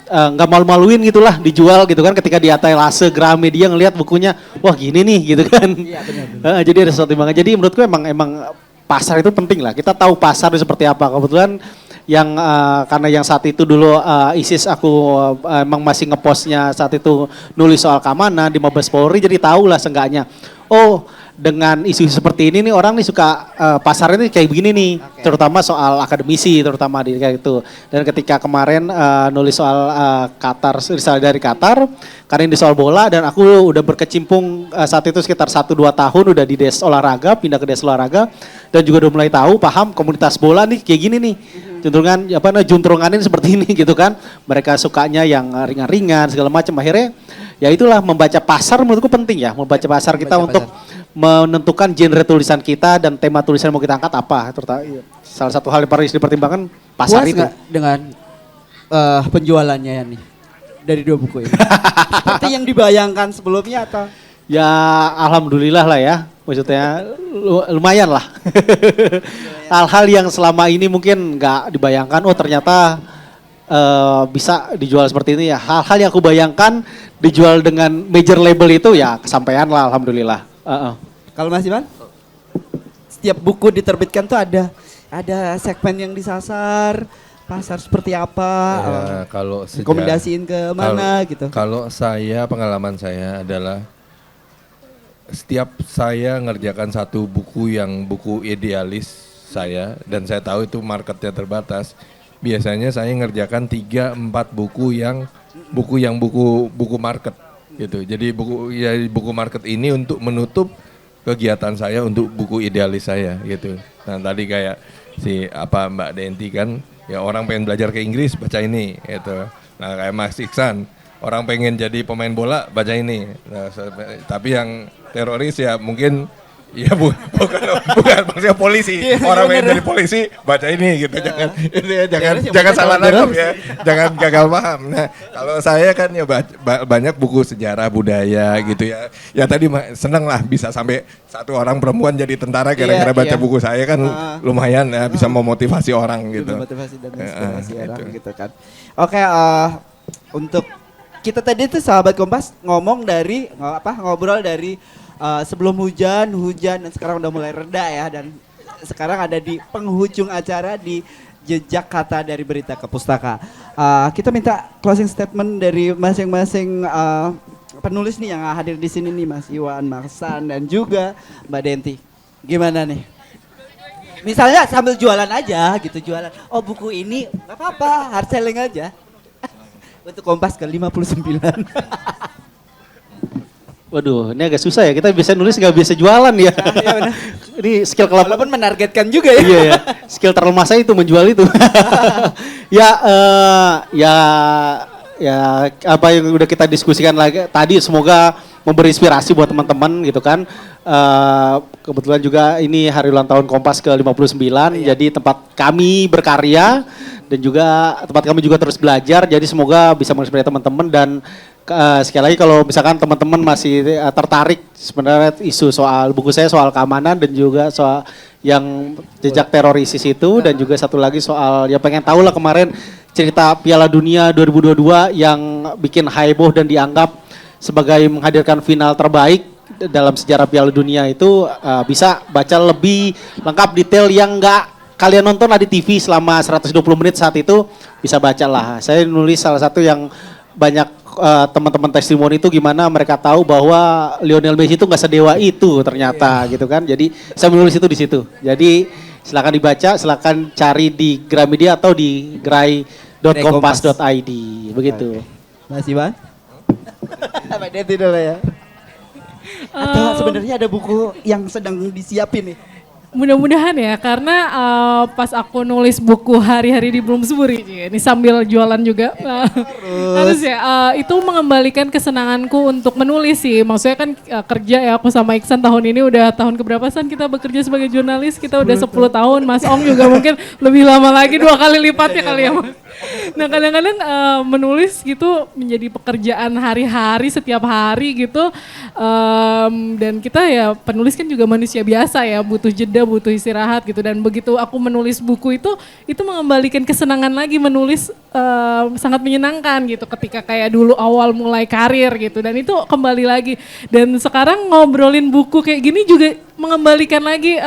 nggak malu-maluin gitulah dijual gitu kan, ketika di etalase Gramedia ngelihat bukunya, wah gini nih gitu kan. Iya benar. Jadi ada sesuatu yang bangga. Jadi menurutku emang pasar itu penting lah. Kita tahu pasar itu seperti apa. Kebetulan yang karena yang saat itu dulu ISIS aku emang masih ngepostnya saat itu nulis soal keamanan di Mabes Polri, jadi tahu lah seenggaknya. Oh, dengan isu seperti ini nih orang nih suka pasarnya nih kayak begini nih, terutama soal akademisi terutama di kayak itu. Dan ketika kemarin nulis soal Qatar, risalah dari Qatar, karena ini soal bola dan aku udah berkecimpung saat itu sekitar 1-2 tahun udah di des olahraga, pindah ke des olahraga dan juga udah mulai tahu paham komunitas bola nih kayak gini nih. Juntrunganin seperti ini gitu kan. Mereka sukanya yang ringan-ringan segala macam. Akhirnya ya itulah membaca pasar menurutku penting ya, membaca pasar kita untuk menentukan genre tulisan kita dan tema tulisan yang mau kita angkat apa. Terutama salah satu hal yang paling dipertimbangkan pasar Puas itu. nggak dengan penjualannya ya nih dari 2 buku ini? Seperti yang dibayangkan sebelumnya atau? Ya alhamdulillah lah ya, maksudnya lumayan lah. Hal-hal yang selama ini mungkin nggak dibayangkan, oh ternyata bisa dijual seperti ini ya. Hal-hal yang aku bayangkan dijual dengan major label itu ya kesampaian lah alhamdulillah. Kalau Mas Iman? Setiap buku diterbitkan tuh ada segmen yang disasar, pasar seperti apa, Ya, kalau rekomendasiin ke mana gitu. Kalau saya, pengalaman saya adalah setiap saya ngerjakan satu buku yang buku idealis saya dan saya tahu itu marketnya terbatas, biasanya saya ngerjakan 3-4 buku yang buku market gitu. Jadi buku market ini untuk menutup kegiatan saya untuk buku idealis saya gitu. Nah tadi kayak Mbak Denti kan, ya orang pengen belajar ke Inggris baca ini gitu. Nah kayak Mas Iksan, orang pengen jadi pemain bola baca ini. Nah, tapi yang teroris ya mungkin ya bukan maksudnya polisi. Orang pengen jadi polisi baca ini gitu. Jangan salah nangkep ya. Jangan gagal paham. Nah, kalau saya kan ya banyak buku sejarah budaya gitu ya. Ya tadi seneng lah bisa sampai satu orang perempuan jadi tentara gara-gara baca buku saya kan lumayan ya, bisa memotivasi orang gitu. Memotivasi dan inspirasi orang gitu kan. Oke, untuk kita tadi tuh sahabat Kompas ngobrol dari sebelum hujan dan sekarang udah mulai reda ya, dan sekarang ada di penghujung acara di Jejak Kata dari Berita ke Pustaka. Kita minta closing statement dari masing-masing penulis nih yang hadir di sini nih, Mas Iwan, Mas San dan juga Mbak Denti. Gimana nih? Misalnya sambil jualan aja gitu, jualan. Oh buku ini nggak apa-apa, hard selling aja. Untuk Kompas ke 59. Waduh, ini agak susah ya. Kita bisa nulis nggak bisa jualan ya. Iya benar. Ini skill kelapa. Walaupun menargetkan juga ya. Iya ya. Skill terlemah saya itu menjual itu. Ya apa yang udah kita diskusikan lagi tadi semoga memberi inspirasi buat teman-teman gitu kan. Kebetulan juga ini hari ulang tahun Kompas ke 59. Jadi tempat kami berkarya dan juga tempat kami juga terus belajar. Jadi semoga bisa menginspirasi teman-teman dan sekali lagi kalau misalkan teman-teman masih tertarik sebenarnya isu soal buku saya soal keamanan dan juga soal yang jejak teror ISIS itu dan juga satu lagi soal ya pengen tahu lah kemarin cerita Piala Dunia 2022 yang bikin heboh dan dianggap sebagai menghadirkan final terbaik dalam sejarah Piala Dunia itu bisa baca lebih lengkap detail yang enggak kalian nonton di TV selama 120 menit saat itu bisa baca lah. Saya nulis salah satu yang banyak teman-teman testimoni itu gimana mereka tahu bahwa Lionel Messi itu nggak sedewa itu ternyata gitu kan. Jadi saya menulis itu di situ. Jadi silakan dibaca, silakan cari di Gramedia atau di grai.kompas.id begitu. Mas Iwan? Mbak Denti dulu ya. Atau sebenarnya ada buku yang sedang disiapin nih? Mudah-mudahan ya, karena pas aku nulis buku hari-hari di Bloomsbury, ini sambil jualan juga, harus ya, itu mengembalikan kesenanganku untuk menulis sih. Maksudnya kan kerja ya, aku sama Iksan tahun ini udah tahun keberapa San kita bekerja sebagai jurnalis, kita udah 10 tahun, Mas Ong juga mungkin lebih lama lagi, 2 kali lipatnya kali ya Mas. Nah kadang-kadang menulis gitu menjadi pekerjaan hari-hari setiap hari gitu, dan kita ya penulis kan juga manusia biasa ya, butuh jeda, butuh istirahat gitu. Dan begitu aku menulis buku itu mengembalikan kesenangan lagi menulis, sangat menyenangkan gitu ketika kayak dulu awal mulai karir gitu. Dan itu kembali lagi. Dan sekarang ngobrolin buku kayak gini juga mengembalikan lagi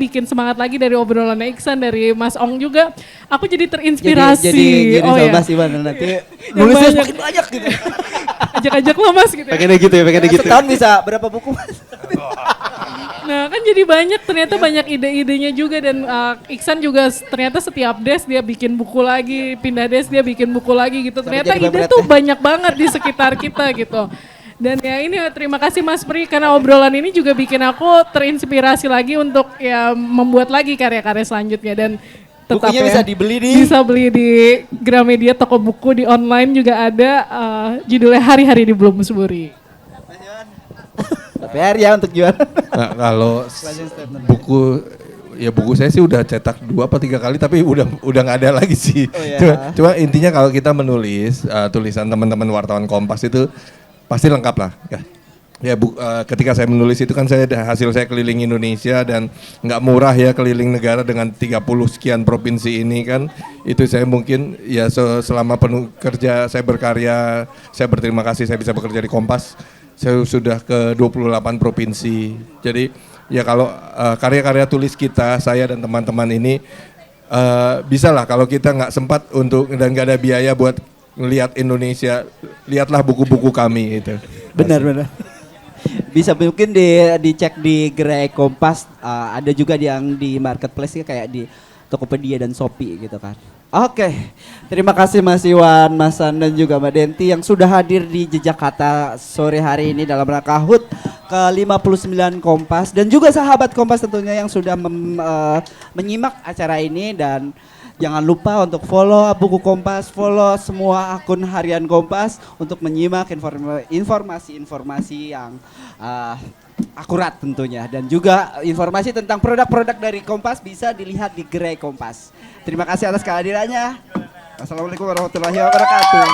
bikin semangat lagi dari obrolan Iksan, dari Mas Ong juga. Aku jadi terinspirasi. Jadi oh sama ya. Mas Iwan nanti Yang nulisnya banyak. semakin banyak gitu. Ajak-ajak lah Mas gitu. Pengennya gitu ya, pengennya gitu. Setahun bisa berapa buku Mas? Nah kan jadi banyak, ternyata banyak ide-idenya juga. Dan Iksan juga ternyata setiap des dia bikin buku lagi, pindah des dia bikin buku lagi gitu. Ternyata jadi ide pemret tuh ya. banyak banget di sekitar kita gitu. Dan ya ini terima kasih Mas Pri karena obrolan ini juga bikin aku terinspirasi lagi untuk ya membuat lagi karya-karya selanjutnya. Dan tetap Bukunya ya, bisa dibeli di bisa beli di Gramedia, toko buku, di online juga ada, judulnya Hari-Hari di Bloomsbury. PR ya untuk jual. Nah, kalau buku saya sih udah cetak 2 apa 3 kali tapi udah nggak ada lagi sih. Oh, iya. Cuma intinya kalau kita menulis tulisan teman-teman wartawan Kompas itu pasti lengkap lah. Ya ketika saya menulis itu kan hasil saya keliling Indonesia dan nggak murah ya keliling negara dengan 30 sekian provinsi ini kan. Itu saya mungkin ya selama penuh kerja saya berkarya, saya berterima kasih saya bisa bekerja di Kompas. Saya sudah ke 28 provinsi. Jadi ya kalau karya-karya tulis kita, saya dan teman-teman ini bisa lah kalau kita nggak sempat untuk dan nggak ada biaya buat ngelihat Indonesia, lihatlah buku-buku kami itu. Benar. Bisa mungkin dicek di Gerai Kompas, ada juga yang di marketplace kayak di Tokopedia dan Shopee gitu kan. Oke, terima kasih Mas Iwan, Mas San dan juga Mbak Denti yang sudah hadir di Jejak Kata sore hari ini dalam rangka HUT ke-59 Kompas dan juga sahabat Kompas tentunya yang sudah menyimak acara ini. Dan jangan lupa untuk follow buku Kompas, follow semua akun harian Kompas untuk menyimak informasi-informasi yang akurat tentunya. Dan juga informasi tentang produk-produk dari Kompas bisa dilihat di Gerai Kompas. Terima kasih atas kehadirannya. Assalamualaikum warahmatullahi wabarakatuh.